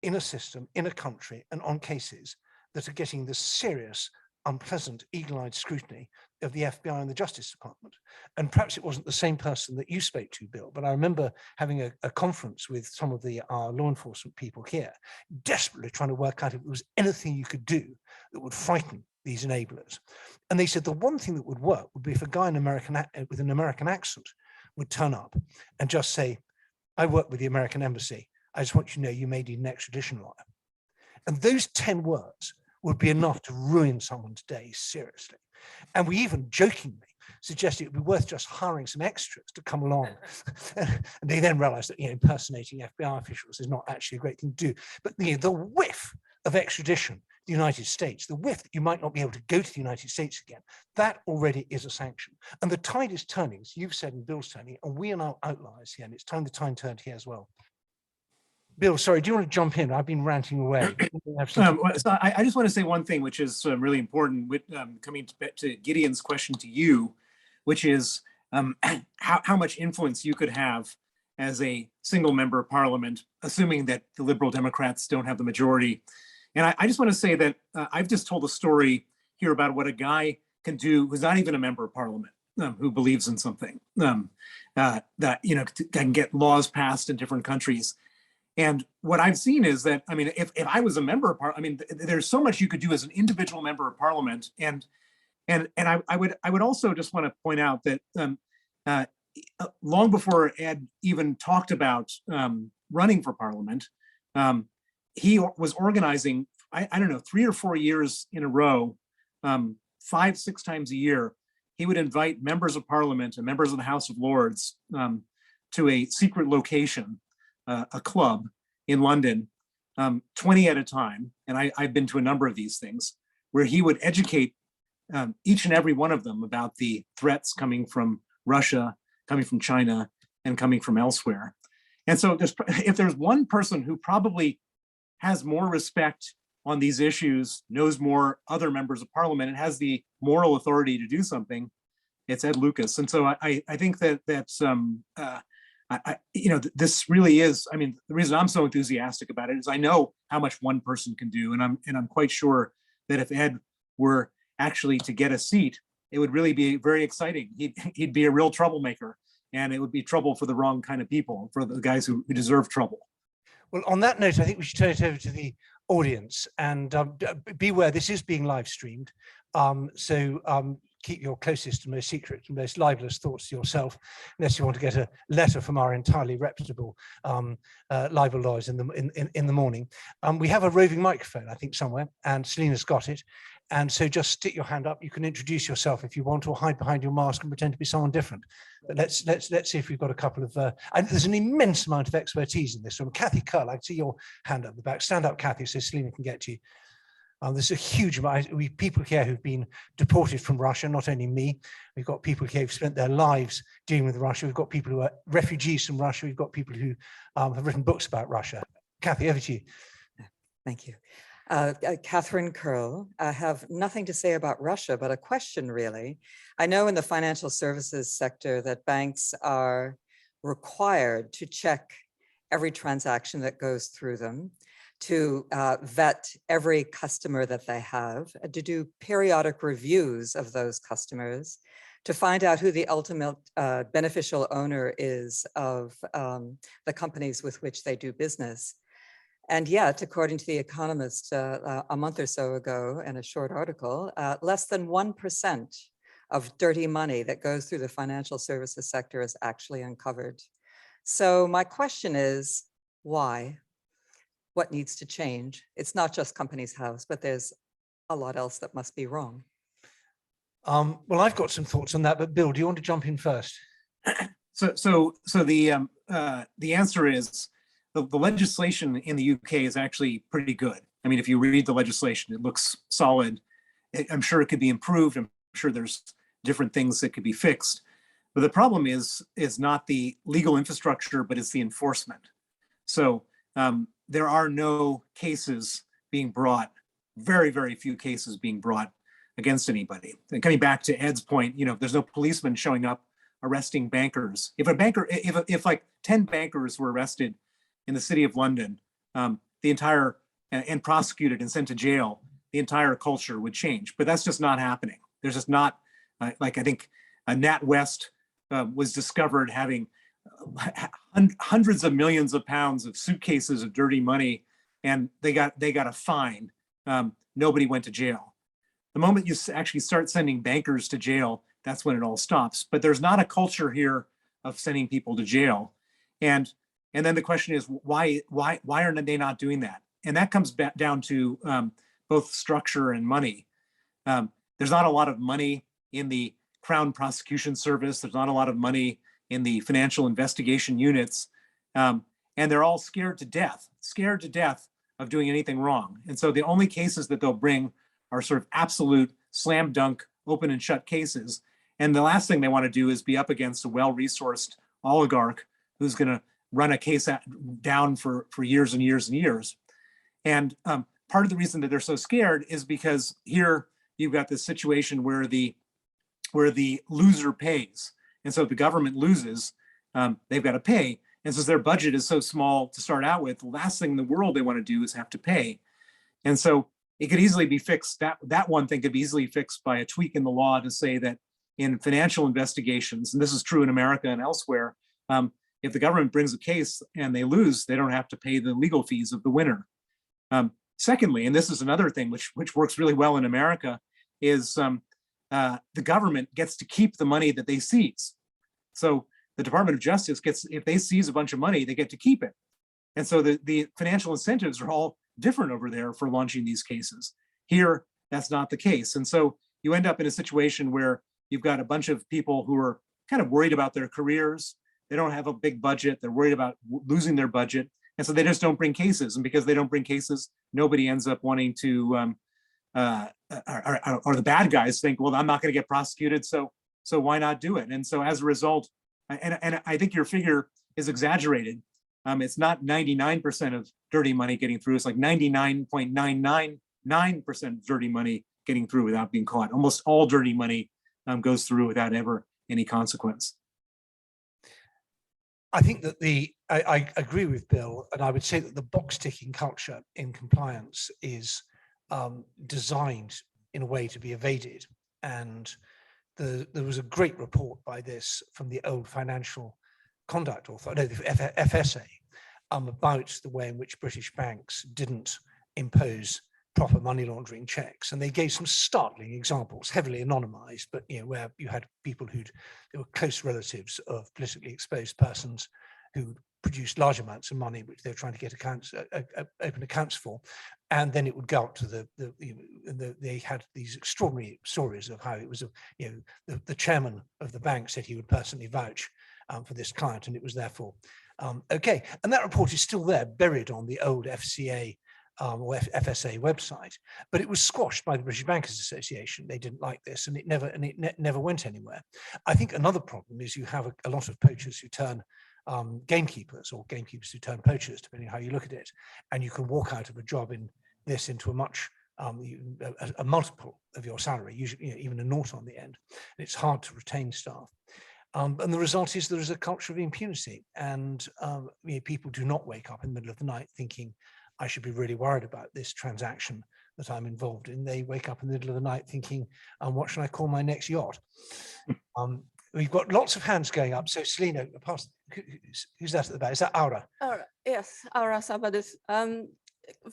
in a system, in a country, and on cases that are getting the serious, unpleasant, eagle-eyed scrutiny of the FBI and the Justice Department. And perhaps it wasn't the same person that you spoke to, Bill, but I remember having a conference with some of our law enforcement people here, desperately trying to work out if there was anything you could do that would frighten these enablers. And they said the one thing that would work would be if a guy with an American accent would turn up and just say, I work with the American embassy. I just want you to know you may need an extradition lawyer. And those 10 words would be enough to ruin someone's day seriously. And we even jokingly suggested it would be worth just hiring some extras to come along. And they then realized that impersonating FBI officials is not actually a great thing to do. But the whiff of extradition to the United States, the whiff that you might not be able to go to the United States again, that already is a sanction. And the tide is turning, as you've said, and Bill's turning, and we are now outliers here, and it's time the tide turned here as well. Bill, sorry, do you want to jump in? I've been ranting away. So I just want to say one thing, which is really important, with coming to Gideon's question to you, which is how much influence you could have as a single member of parliament, assuming that the Liberal Democrats don't have the majority. And I just want to say that I've just told a story here about what a guy can do who's not even a member of parliament, who believes in something, that can get laws passed in different countries. And what I've seen is that, I mean, if I was a member of parliament, I mean, there's so much you could do as an individual member of parliament. And I would also just want to point out that long before Ed even talked about running for parliament, he was organizing, I don't know, 3 or 4 years in a row, 5, 6 times a year, he would invite members of parliament and members of the House of Lords to a secret location, a club in London, 20 at a time. And I've been to a number of these things where he would educate each and every one of them about the threats coming from Russia, coming from China, and coming from elsewhere. And so if there's one person who probably has more respect on these issues, knows more other members of parliament, and has the moral authority to do something, it's Ed Lucas. And so I think that's this really is, I mean, the reason I'm so enthusiastic about it is I know how much one person can do. And I'm quite sure that if Ed were actually to get a seat, it would really be very exciting. He'd be a real troublemaker, and it would be trouble for the wrong kind of people, for the guys who deserve trouble. Well, on that note, I think we should turn it over to the audience, and beware, this is being live streamed. So keep your closest and most secret and most libelous thoughts to yourself, unless you want to get a letter from our entirely reputable libel lawyers in the morning. We have a roving microphone, I think, somewhere, and Selina's got it. And so just stick your hand up. You can introduce yourself if you want, or hide behind your mask and pretend to be someone different. But let's see if we've got a couple of. And there's an immense amount of expertise in this room. Kathy Curl, I can see your hand up the back. Stand up, Kathy, so Selina can get to you. There's a huge amount. We have people here who've been deported from Russia, not only me. We've got people here who've spent their lives dealing with Russia. We've got people who are refugees from Russia. We've got people who have written books about Russia. Kathy, over to you. Thank you. Catherine Curl. I have nothing to say about Russia, but a question really. I know in the financial services sector that banks are required to check every transaction that goes through them, to vet every customer that they have, to do periodic reviews of those customers, to find out who the ultimate beneficial owner is of the companies with which they do business. And yet, according to The Economist a month or so ago in a short article, less than 1% of dirty money that goes through the financial services sector is actually uncovered. So my question is, why? What needs to change? It's not just Companies House, but there's a lot else that must be wrong. Well, I've got some thoughts on that, but Bill, do you want to jump in first? So the answer is the legislation in the UK is actually pretty good. I mean, if you read the legislation, it looks solid. I'm sure it could be improved. I'm sure there's different things that could be fixed. But the problem is not the legal infrastructure, but it's the enforcement. So there are no cases being brought, very, very few cases being brought against anybody. And coming back to Ed's point, there's no policeman showing up arresting bankers. If like 10 bankers were arrested in the city of London, and prosecuted and sent to jail, the entire culture would change. But that's just not happening. There's just not, I think NatWest was discovered having hundreds of millions of pounds of suitcases of dirty money, and they got a fine. Nobody went to jail. The moment you actually start sending bankers to jail, that's when it all stops. But there's not a culture here of sending people to jail. And then the question is, why are they not doing that? And that comes back down to both structure and money. There's not a lot of money in the Crown Prosecution Service. There's not a lot of money in the financial investigation units. And they're all scared to death of doing anything wrong. And so the only cases that they'll bring are sort of absolute slam dunk, open and shut cases. And the last thing they want to do is be up against a well-resourced oligarch who's going to run a case down for years and years and years. And part of the reason that they're so scared is because here you've got this situation where the loser pays. And so if the government loses, they've got to pay. And since their budget is so small to start out with, the last thing in the world they want to do is have to pay. And so it could easily be fixed. That one thing could be easily fixed by a tweak in the law to say that in financial investigations, and this is true in America and elsewhere, if the government brings a case and they lose, they don't have to pay the legal fees of the winner. Secondly, and this is another thing which works really well in America, is the government gets to keep the money that they seize. So the Department of Justice if they seize a bunch of money, they get to keep it. And so the financial incentives are all different over there for launching these cases. Here, that's not the case. And so you end up in a situation where you've got a bunch of people who are kind of worried about their careers. They don't have a big budget. They're worried about losing their budget. And so they just don't bring cases. And because they don't bring cases, nobody ends up wanting to, or the bad guys think, well, I'm not going to get prosecuted, so why not do it? And so as a result, and I think your figure is exaggerated. It's not 99% of dirty money getting through. It's like 99.999% of dirty money getting through without being caught. Almost all dirty money goes through without ever any consequence. I think that I agree with Bill, and I would say that the box ticking culture in compliance is designed in a way to be evaded. And there was a great report by this from the old Financial Conduct Authority, the FSA, about the way in which British banks didn't impose proper money laundering checks, and they gave some startling examples, heavily anonymized, but where you had people who were close relatives of politically exposed persons who produced large amounts of money which they were trying to get open accounts for, and then it would go up to they had these extraordinary stories of how it was the chairman of the bank said he would personally vouch for this client, and it was therefore okay. And that report is still there, buried on the old FCA or FSA website, but it was squashed by the British Bankers Association. They didn't like this, and it never went anywhere. I think another problem is you have a lot of poachers who turn gamekeepers, or gamekeepers who turn poachers, depending on how you look at it, and you can walk out of a job in this into a much a multiple of your salary, usually even a naught on the end. And it's hard to retain staff. And the result is there is a culture of impunity, and people do not wake up in the middle of the night thinking, I should be really worried about this transaction that I'm involved in. They wake up in the middle of the night thinking, what should I call my next yacht? We've got lots of hands going up. So Selena, who's that at the back? Is that Aura? Aura, yes, Aura Sabadis.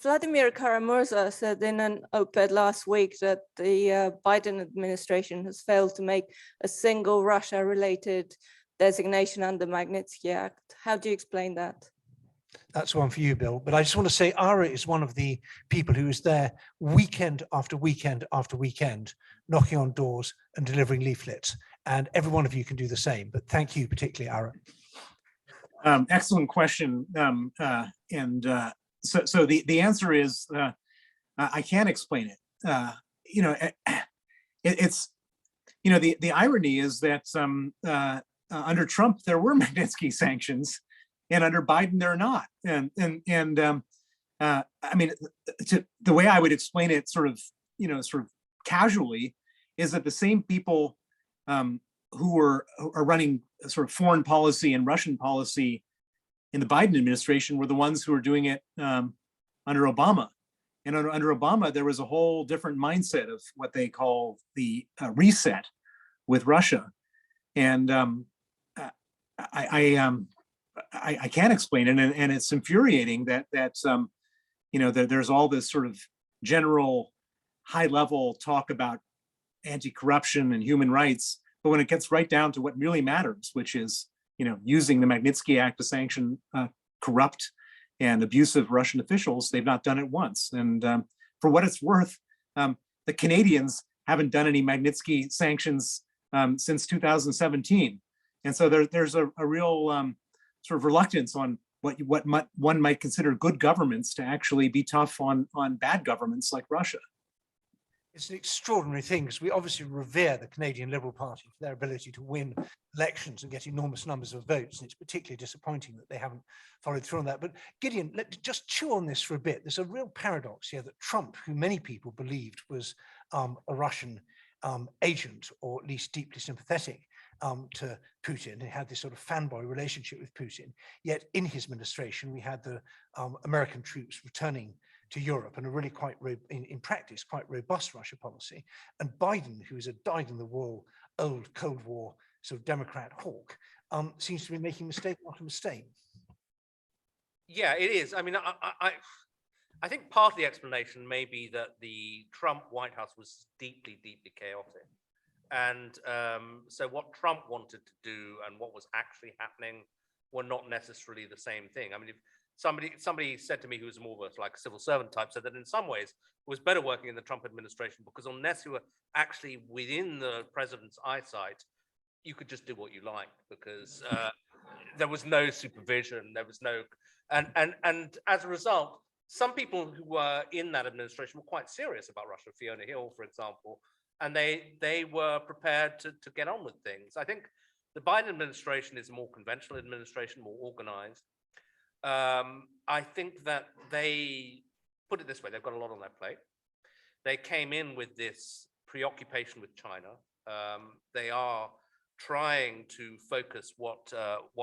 Vladimir Kara-Murza said in an op-ed last week that the Biden administration has failed to make a single Russia-related designation under Magnitsky Act. How do you explain that? That's one for you, Bill. But I just want to say Aura is one of the people who is there weekend after weekend after weekend, knocking on doors and delivering leaflets. And every one of you can do the same. But thank you, particularly Aura. Excellent question. So the answer is I can't explain it. It's the irony is that under Trump there were Magnitsky sanctions, and under Biden they're not. And I mean, the way I would explain it, sort of casually, is that the same people who are running sort of foreign policy and Russian policy in the Biden administration were the ones who were doing it under Obama. And under Obama, there was a whole different mindset of what they call the reset with Russia. And I can't explain it, and it's infuriating that there's all this sort of general high-level talk about anti-corruption and human rights, but when it gets right down to what really matters, which is using the Magnitsky Act to sanction corrupt and abusive Russian officials, they've not done it once. And for what it's worth, the Canadians haven't done any Magnitsky sanctions since 2017, and so there's a real sort of reluctance on what one might consider good governments to actually be tough on bad governments like Russia. It's an extraordinary thing, because we obviously revere the Canadian Liberal Party for their ability to win elections and get enormous numbers of votes. And it's particularly disappointing that they haven't followed through on that. But Gideon, let's just chew on this for a bit. There's a real paradox here that Trump, who many people believed was a Russian agent, or at least deeply sympathetic to Putin, he had this sort of fanboy relationship with Putin. Yet in his administration, we had the American troops returning to Europe, and a really quite, in practice, quite robust Russia policy. And Biden, who is a dyed-in-the-wool, old Cold War sort of Democrat hawk, seems to be making mistake after mistake. Yeah, it is. I mean, I think part of the explanation may be that the Trump White House was deeply, deeply chaotic. And so what Trump wanted to do and what was actually happening were not necessarily the same thing. I mean, if somebody said to me, who was more of like a civil servant type, said that in some ways it was better working in the Trump administration, because unless you were actually within the president's eyesight, you could just do what you liked, because there was no supervision, there was no, and as a result, some people who were in that administration were quite serious about Russia. Fiona Hill, for example, and they were prepared to get on with things. I think the Biden administration is a more conventional administration, more organized. I think that they, put it this way, they've got a lot on their plate. They came in with this preoccupation with China. They are trying to focus what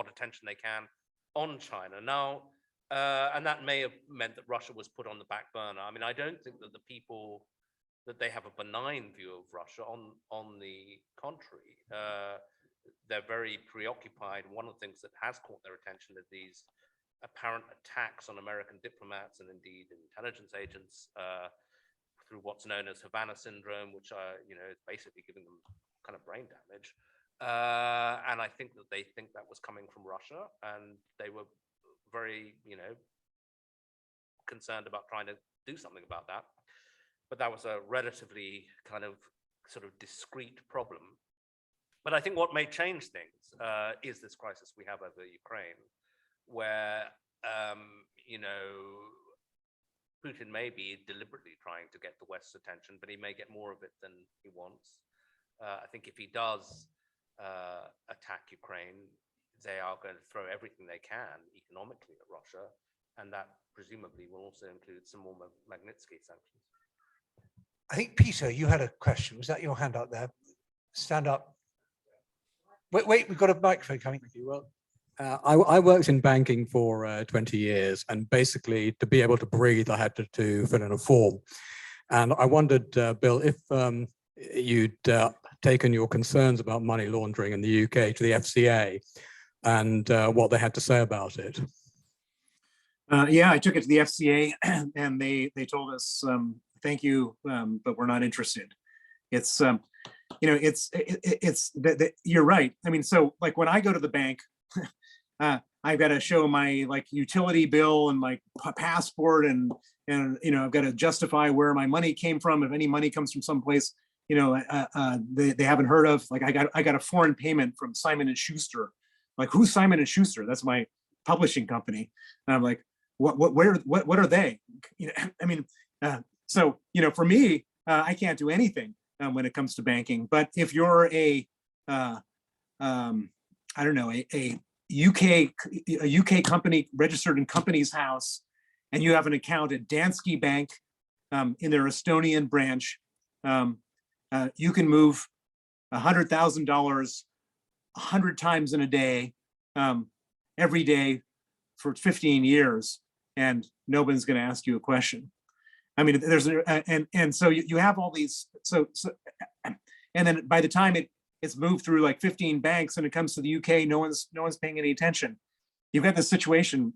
attention they can on China now, and that may have meant that Russia was put on the back burner. I mean, I don't think that the people, that they have a benign view of Russia. On the contrary, they're very preoccupied. One of the things that has caught their attention are these apparent attacks on American diplomats and indeed intelligence agents through what's known as Havana syndrome, which is basically giving them kind of brain damage. And I think that they think that was coming from Russia, and they were very, concerned about trying to do something about that. But that was a relatively kind of sort of discrete problem. But I think what may change things is this crisis we have over Ukraine, where, Putin may be deliberately trying to get the West's attention, but he may get more of it than he wants. I think if he does attack Ukraine, they are going to throw everything they can economically at Russia, and that presumably will also include some more Magnitsky sanctions. I think, Peter, you had a question. Was that your hand up there? Stand up. Wait, we've got a microphone coming. Thank you. Well, I worked in banking for 20 years, and basically to be able to breathe, I had to fill in a form. And I wondered, Bill, if you'd taken your concerns about money laundering in the UK to the FCA and what they had to say about it. Yeah, I took it to the FCA and they told us, thank you, but we're not interested. It's, you're right. I mean, so like when I go to the bank, I've got to show my utility bill and my passport and I've got to justify where my money came from. If any money comes from someplace, they haven't heard of, like I got a foreign payment from Simon & Schuster. Like, who's Simon & Schuster? That's my publishing company. And I'm like, what are they? So, for me, I can't do anything when it comes to banking. But if you're a UK company registered in Companies House, and you have an account at Danske Bank in their Estonian branch, you can move $100,000 100 times in a day, every day for 15 years, and nobody's going to ask you a question. I mean, there's and so you have all these, and then by the time it's moved through like 15 banks and it comes to the UK, no one's paying any attention. You've got this situation.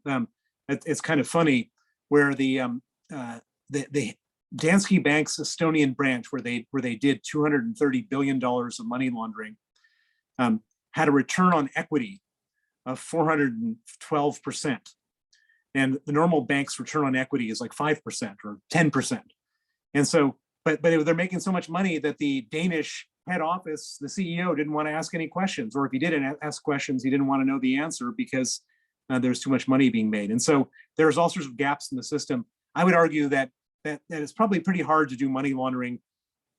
It's kind of funny where the Danske Bank's Estonian branch, where they did $230 billion of money laundering, had a return on equity of 412%. And the normal bank's return on equity is like 5% or 10%. And so, but they're making so much money that the Danish head office, the CEO, didn't want to ask any questions, or if he didn't ask questions, he didn't want to know the answer because there's too much money being made. And so there's all sorts of gaps in the system. I would argue that it's probably pretty hard to do money laundering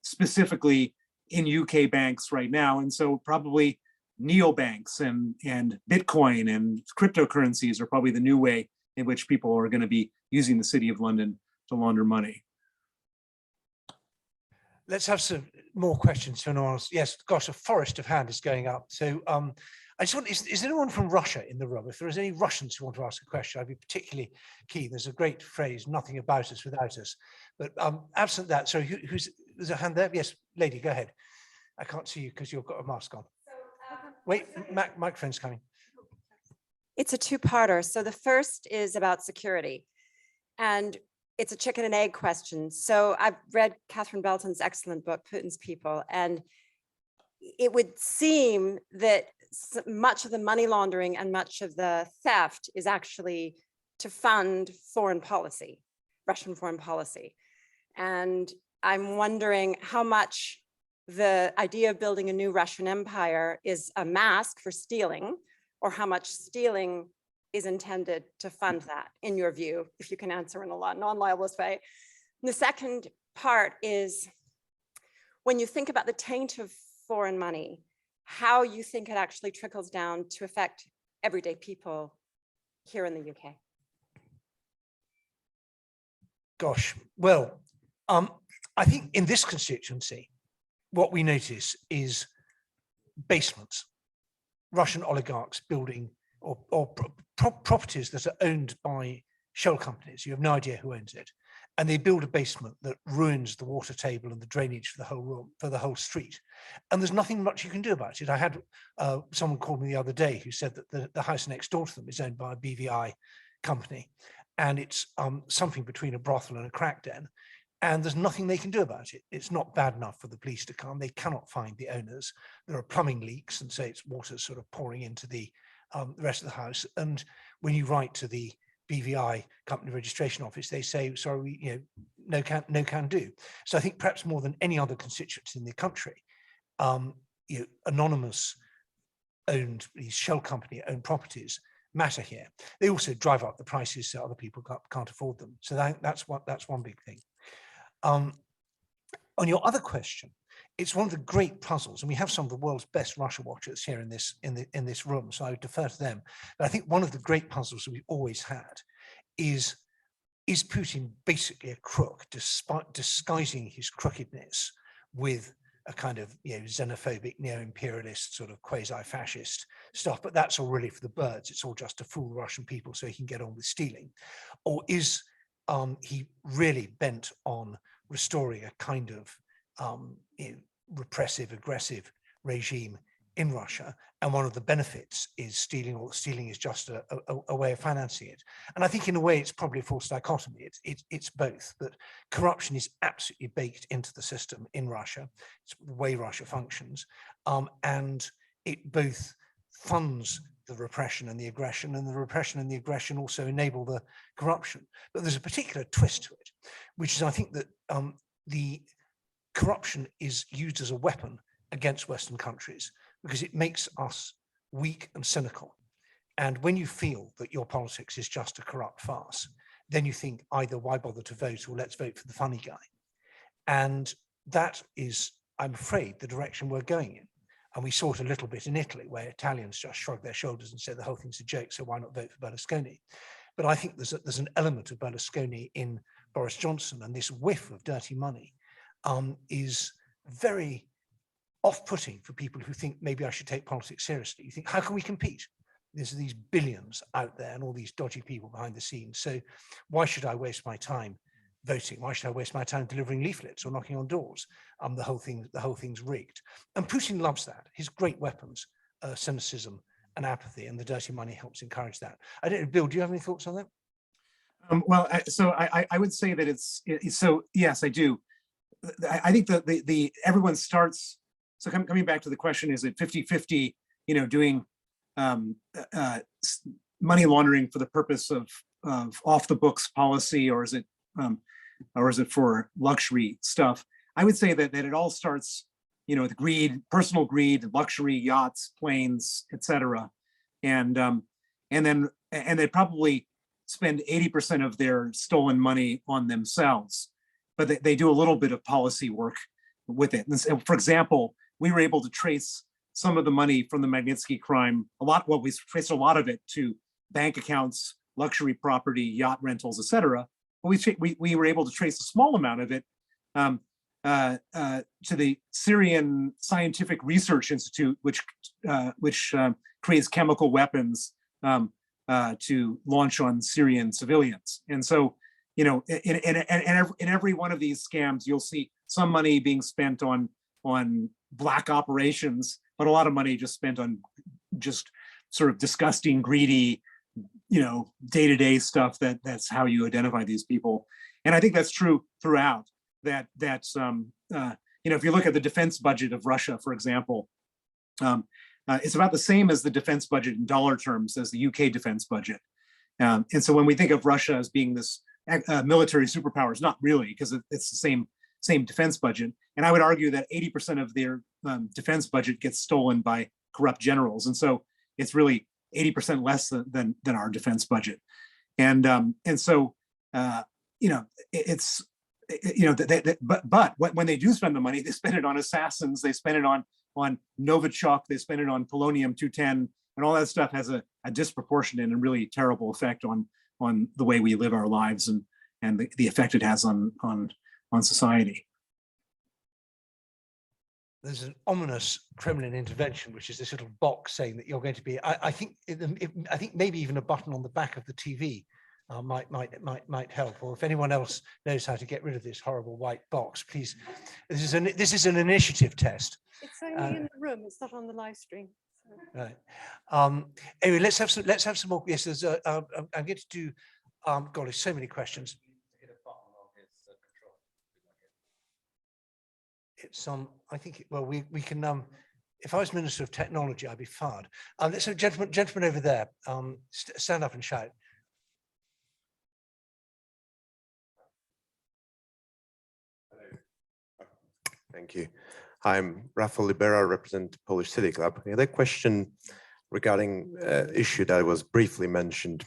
specifically in UK banks right now. And so probably neobanks and Bitcoin and cryptocurrencies are probably the new way in which people are going to be using the City of London to launder money. Let's have some more questions for anyone else. Yes, gosh, a forest of hand is going up. So I just want, is anyone from Russia in the room? If there is any Russians who want to ask a question, I'd be particularly keen. There's a great phrase, nothing about us without us. But absent that, sorry, there's a hand there? Yes, lady, go ahead. I can't see you because you've got a mask on. Wait, microphone's coming. It's a two-parter. So the first is about security, and it's a chicken and egg question. So I've read Catherine Belton's excellent book, Putin's People, and it would seem that much of the money laundering and much of the theft is actually to fund foreign policy, Russian foreign policy. And I'm wondering how much the idea of building a new Russian empire is a mask for stealing, or how much stealing is intended to fund that, in your view, if you can answer in a non-libelous way. And the second part is, when you think about the taint of foreign money, how you think it actually trickles down to affect everyday people here in the UK. Gosh, well, I think in this constituency, what we notice is basements, Russian oligarchs building or properties that are owned by shell companies. You have no idea who owns it. And they build a basement that ruins the water table and the drainage for the whole room, for the whole street. And there's nothing much you can do about it. I had someone call me the other day who said that the house next door to them is owned by a BVI company. And it's something between a brothel and a crack den. and there's nothing they can do about it. It's not bad enough for the police to come. They cannot find the owners. There are plumbing leaks, and so it's water sort of pouring into the rest of the house. And when you write to the BVI company registration office, they say, sorry, no can do. So I think perhaps more than any other constituency in the country, anonymous owned, these shell company owned properties matter here. They also drive up the prices so other people can't afford them. So that's one big thing. On your other question, it's one of the great puzzles, and we have some of the world's best Russia watchers here in this room, so I would defer to them. But I think one of the great puzzles that we've always had is Putin basically a crook, despite disguising his crookedness with a kind of xenophobic, neo-imperialist, sort of quasi-fascist stuff? But that's all really for the birds. It's all just to fool the Russian people so he can get on with stealing. Or is he really bent on restoring a kind of repressive, aggressive regime in Russia, and one of the benefits is stealing, or stealing is just a way of financing it? And I think in a way it's probably a false dichotomy. It's both, that corruption is absolutely baked into the system in Russia. It's the way Russia functions, and it both funds the repression and the aggression, and the repression and the aggression also enable the corruption. But there's a particular twist to it, which is, I think, that the corruption is used as a weapon against Western countries, because it makes us weak and cynical. And when you feel that your politics is just a corrupt farce, then you think either why bother to vote, or let's vote for the funny guy. And that is, I'm afraid, the direction we're going in. And we saw it a little bit in Italy, where Italians just shrugged their shoulders and said the whole thing's a joke, so why not vote for Berlusconi? But I think there's an element of Berlusconi in Boris Johnson, and this whiff of dirty money is very off-putting for people who think maybe I should take politics seriously. You think, how can we compete? There's these billions out there and all these dodgy people behind the scenes. So why should I waste my time voting? Why should I waste my time delivering leaflets or knocking on doors? The whole thing's rigged. And Putin loves that. His great weapons are cynicism and apathy, and the dirty money helps encourage that. I don't know, Bill, do you have any thoughts on that? Well, so I would say that it's so, yes, I do. I think that everyone starts. So coming back to the question, is it 50-50, doing money laundering for the purpose of off the books policy, or is it for luxury stuff? I would say that it all starts, with greed, personal greed, luxury, yachts, planes, etc. And they probably spend 80% of their stolen money on themselves, but they do a little bit of policy work with it. And so, for example, we were able to trace some of the money from the Magnitsky crime, we traced a lot of it to bank accounts, luxury property, yacht rentals, etc. But we were able to trace a small amount of it to the Syrian Scientific Research Institute, which creates chemical weapons to launch on Syrian civilians. And so, in every one of these scams, you'll see some money being spent on black operations, but a lot of money just spent on just sort of disgusting, greedy, day-to-day stuff. That's how you identify these people. And I think that's true throughout. If you look at the defense budget of Russia, for example, it's about the same as the defense budget in dollar terms as the UK defense budget. And so when we think of Russia as being this military superpower, it's not really, because it's the same defense budget. And I would argue that 80% of their defense budget gets stolen by corrupt generals. And so it's really 80% less than our defense budget. But when they do spend the money, they spend it on assassins, they spend it on Novichok, they spend it on polonium-210, and all that stuff has a disproportionate and really terrible effect on the way we live our lives and the effect it has on society. There's an ominous Kremlin intervention, which is this little box saying that you're going to be. I think maybe even a button on the back of the TV might help. Or if anyone else knows how to get rid of this horrible white box, please. This is an initiative test. It's only in the room. It's not on the live stream. So. Right. Anyway, let's have some more. Yes, there's. I'm going to do. God, there's so many questions. it's I think well we can if I was Minister of Technology, I'd be fired. So gentleman over there, stand up and shout. Thank you. I'm Rafał Libera, I represent Polish City Club. I had a question regarding issue that was briefly mentioned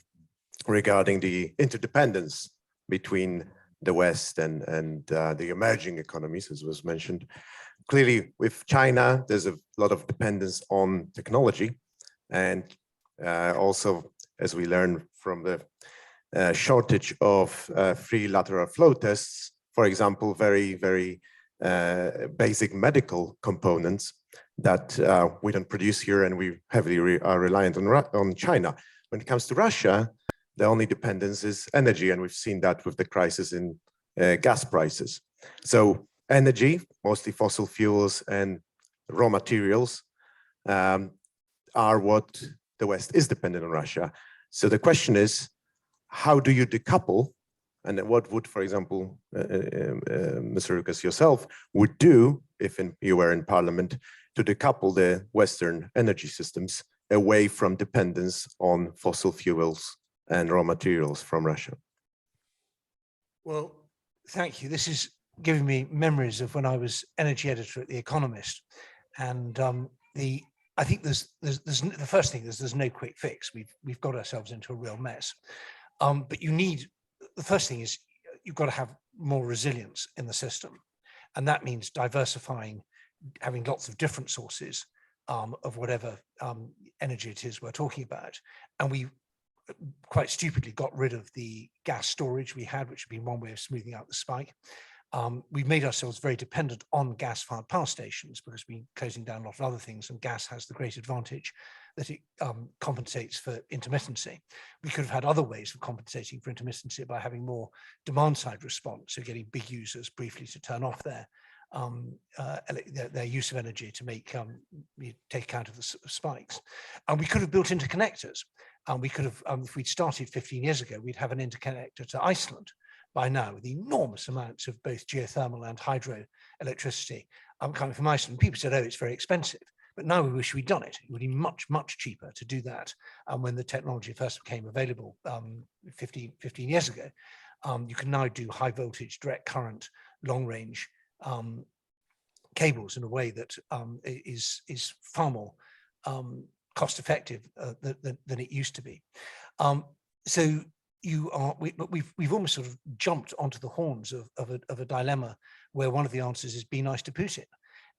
regarding the interdependence between the West and the emerging economies, as was mentioned. Clearly, with China, there's a lot of dependence on technology, and also, as we learned from the shortage of free lateral flow tests, for example, very basic medical components that we don't produce here, and we heavily are reliant on China. When it comes to Russia, the only dependence is energy, and we've seen that with the crisis in gas prices. So energy, mostly fossil fuels and raw materials, are what the West is dependent on Russia. So the question is, how do you decouple? And what would, for example, Mr. Lucas, yourself would do if you were in Parliament to decouple the Western energy systems away from dependence on fossil fuels and raw materials from Russia? Well, thank you. This is giving me memories of when I was energy editor at The Economist, and I think there's the first thing is there's no quick fix. We've got ourselves into a real mess, but you need. The first thing is you've got to have more resilience in the system. And that means diversifying, having lots of different sources of whatever energy it is we're talking about. And we quite stupidly got rid of the gas storage we had, which would be one way of smoothing out the spike. We've made ourselves very dependent on gas-fired power stations because we're closing down a lot of other things, and gas has the great advantage that it compensates for intermittency. We could have had other ways of compensating for intermittency by having more demand-side response, so getting big users briefly to turn off their use of energy to make take account of the spikes. And we could have built interconnectors. We could have, if we'd started 15 years ago, we'd have an interconnector to Iceland by now, with enormous amounts of both geothermal and hydro electricity coming from Iceland. People said, oh, it's very expensive. But now we wish we'd done it. It would be much, much cheaper to do that. When the technology first became available 15 years ago, you can now do high voltage, direct current, long range cables in a way that is far more cost effective than it used to be. So we've almost sort of jumped onto the horns of a dilemma where one of the answers is be nice to Putin.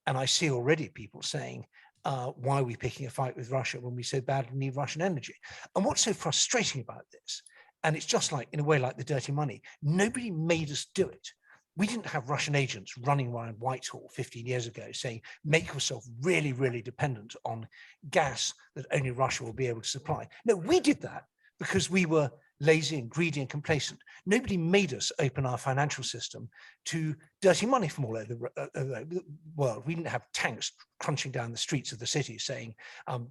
And I see already people saying, why are we picking a fight with Russia when we so badly need Russian energy? And what's so frustrating about this, and it's just like, in a way, like the dirty money, nobody made us do it. We didn't have Russian agents running around Whitehall 15 years ago saying, make yourself really, really dependent on gas that only Russia will be able to supply. No, we did that because we were lazy and greedy and complacent. Nobody made us open our financial system to dirty money from all over the world. We didn't have tanks crunching down the streets of the city saying,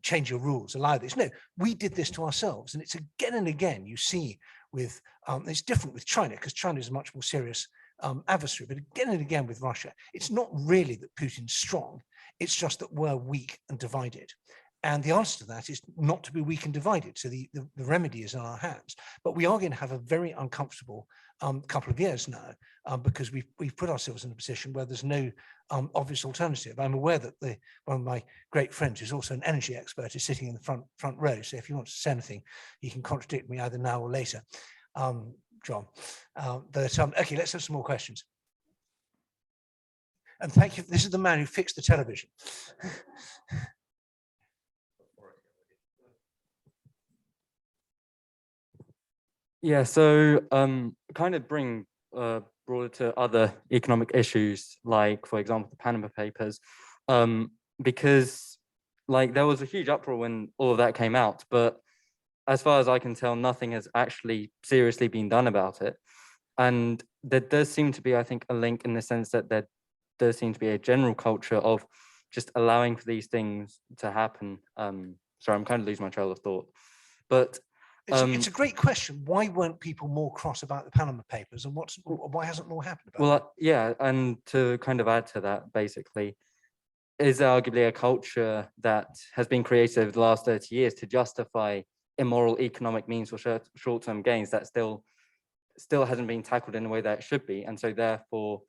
change your rules, allow this. No, we did this to ourselves. And it's again and again, you see with, it's different with China because China is a much more serious adversary, but again and again with Russia, it's not really that Putin's strong, it's just that we're weak and divided. And the answer to that is not to be weak and divided. So the remedy is in our hands. But we are going to have a very uncomfortable couple of years now because we've put ourselves in a position where there's no obvious alternative. I'm aware that one of my great friends, who's also an energy expert, is sitting in the front row. So if you want to say anything, you can contradict me either now or later, John. Okay, let's have some more questions. And thank you. This is the man who fixed the television. Yeah, so kind of bring broader to other economic issues, like, for example, the Panama Papers, because like there was a huge uproar when all of that came out, but as far as I can tell, nothing has actually seriously been done about it. And there does seem to be, I think, a link in the sense that there does seem to be a general culture of just allowing for these things to happen. Sorry, I'm kind of losing my trail of thought, but It's a great question. Why weren't people more cross about the Panama Papers, and why hasn't more happened about it? Well, yeah, and to kind of add to that, basically, is arguably a culture that has been created over the last 30 years to justify immoral economic means for short-term gains that still hasn't been tackled in the way that it should be. And so therefore,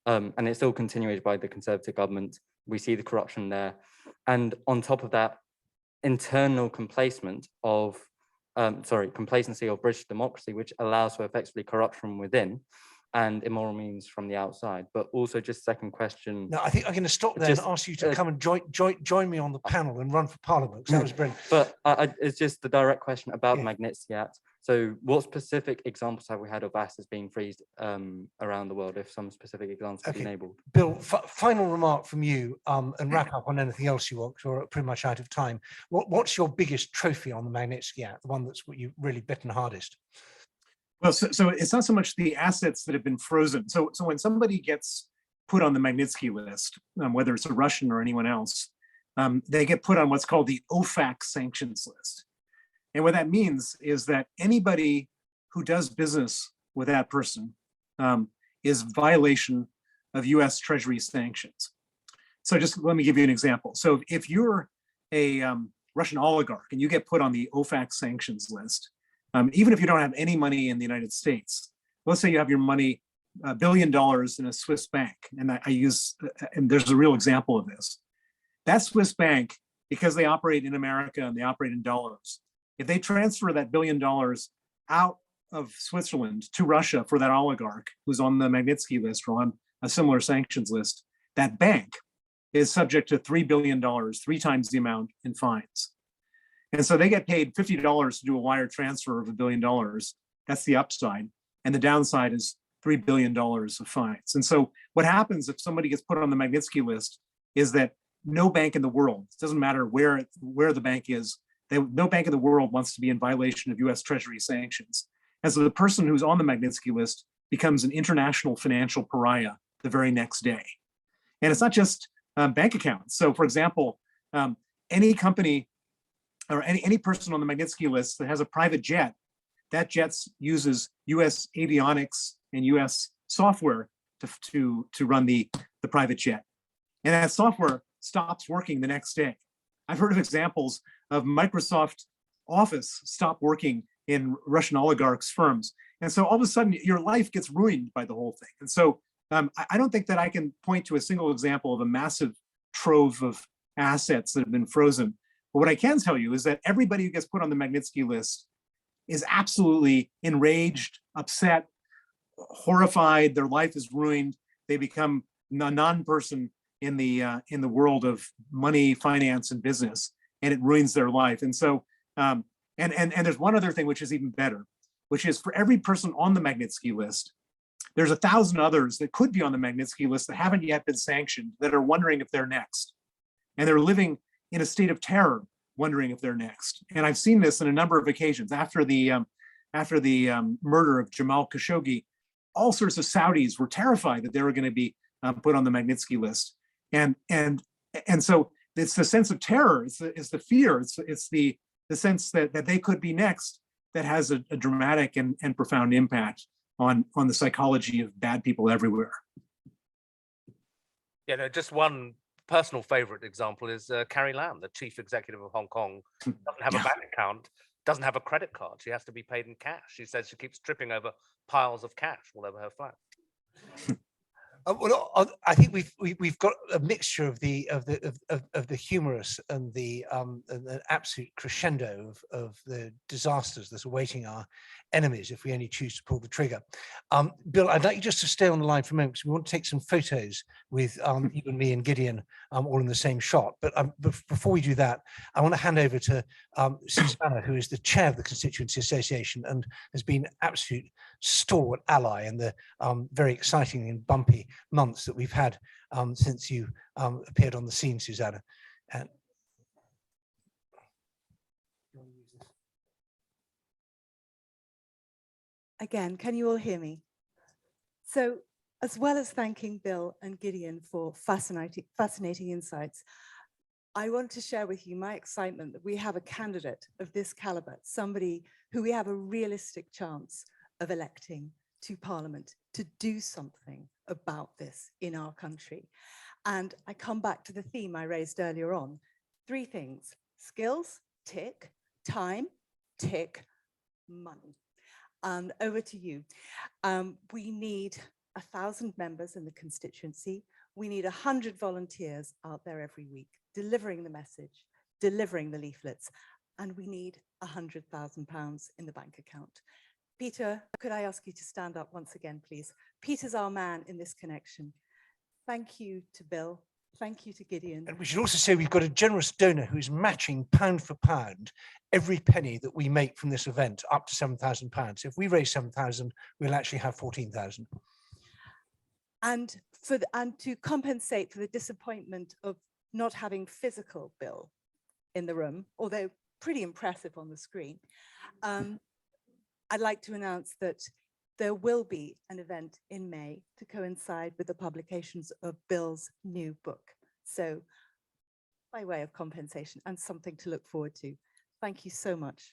and it's still continued by the Conservative government, we see the corruption there. And on top of that, internal complacency of British democracy, which allows for effectively corruption from within and immoral means from the outside. But also, just second question. No, I think I'm going to stop there and ask you to come and join me on the panel and run for Parliament. That was brilliant. But it's just the direct question about the Magnitsky Act. So what specific examples have we had of assets being freezed around the world, if some specific examples have been enabled? Bill, final remark from you, and wrap up on anything else you want, because we're pretty much out of time. What's your biggest trophy on the Magnitsky Act, the one that's what you really bitten hardest? Well, so it's not so much the assets that have been frozen. So when somebody gets put on the Magnitsky list, whether it's a Russian or anyone else, they get put on what's called the Ofac sanctions list. And what that means is that anybody who does business with that person is violation of US Treasury sanctions. So just let me give you an example. So if you're a Russian oligarch and you get put on the Ofac sanctions list, even if you don't have any money in the United States, let's say you have your money, $1 billion in a Swiss bank, and and there's a real example of this. That Swiss bank, because they operate in America and they operate in dollars, if they transfer that $1 billion out of Switzerland to Russia for that oligarch who's on the Magnitsky list or on a similar sanctions list, that bank is subject to $3 billion, 3 times the amount in fines. And so they get paid $50 to do a wire transfer of $1 billion. That's the upside. And the downside is $3 billion of fines. And so what happens if somebody gets put on the Magnitsky list is that no bank in the world, it doesn't matter where the bank is, no bank in the world wants to be in violation of US Treasury sanctions. And so the person who's on the Magnitsky list becomes an international financial pariah the very next day. And it's not just bank accounts. So for example, any company or any person on the Magnitsky list that has a private jet, that jet uses US avionics and US software to run the private jet. And that software stops working the next day. I've heard of examples of Microsoft Office stop working in Russian oligarchs' firms. And so all of a sudden your life gets ruined by the whole thing. And so I don't think that I can point to a single example of a massive trove of assets that have been frozen. But what I can tell you is that everybody who gets put on the Magnitsky list is absolutely enraged, upset, horrified. Their life is ruined. They become a non-person in the world of money, finance, and business, and it ruins their life. And so, and there's one other thing which is even better, which is for every person on the Magnitsky list, there's 1,000 others that could be on the Magnitsky list that haven't yet been sanctioned, that are wondering if they're next, and they're living in a state of terror, wondering if they're next. And I've seen this on a number of occasions. After the murder of Jamal Khashoggi, all sorts of Saudis were terrified that they were going to be put on the Magnitsky list. And so it's the sense of terror, it's the fear, it's the sense that they could be next that has a dramatic and profound impact on the psychology of bad people everywhere. Yeah, no, just one personal favorite example is Carrie Lam, the chief executive of Hong Kong, doesn't have a bank account, doesn't have a credit card. She has to be paid in cash. She says she keeps tripping over piles of cash all over her flat. Well, I think we've got a mixture of the humorous and the absolute crescendo of the disasters that's awaiting our enemies if we only choose to pull the trigger. Bill, I'd like you just to stay on the line for a moment because we want to take some photos with you and me and Gideon all in the same shot. But before we do that, I want to hand over to Susanna, who is the chair of the Constituency Association and has been absolute stalwart ally in the very exciting and bumpy months that we've had since you appeared on the scene, Susanna. And again, can you all hear me? So, as well as thanking Bill and Gideon for fascinating insights, I want to share with you my excitement that we have a candidate of this caliber, somebody who we have a realistic chance of electing to Parliament to do something about this in our country. And I come back to the theme I raised earlier on. 3 things: skills, tick; time, tick; money. And over to you. We need 1,000 members in the constituency. We need 100 volunteers out there every week, delivering the message, delivering the leaflets, and we need £100,000 in the bank account. Peter, could I ask you to stand up once again, please? Peter's our man in this connection. Thank you to Bill. Thank you to Gideon. And we should also say we've got a generous donor who is matching pound for pound every penny that we make from this event, up to £7,000. If we raise 7,000, we'll actually have 14,000. And to compensate for the disappointment of not having physical Bill in the room, although pretty impressive on the screen, I'd like to announce that there will be an event in May to coincide with the publications of Bill's new book. So by way of compensation and something to look forward to. Thank you so much.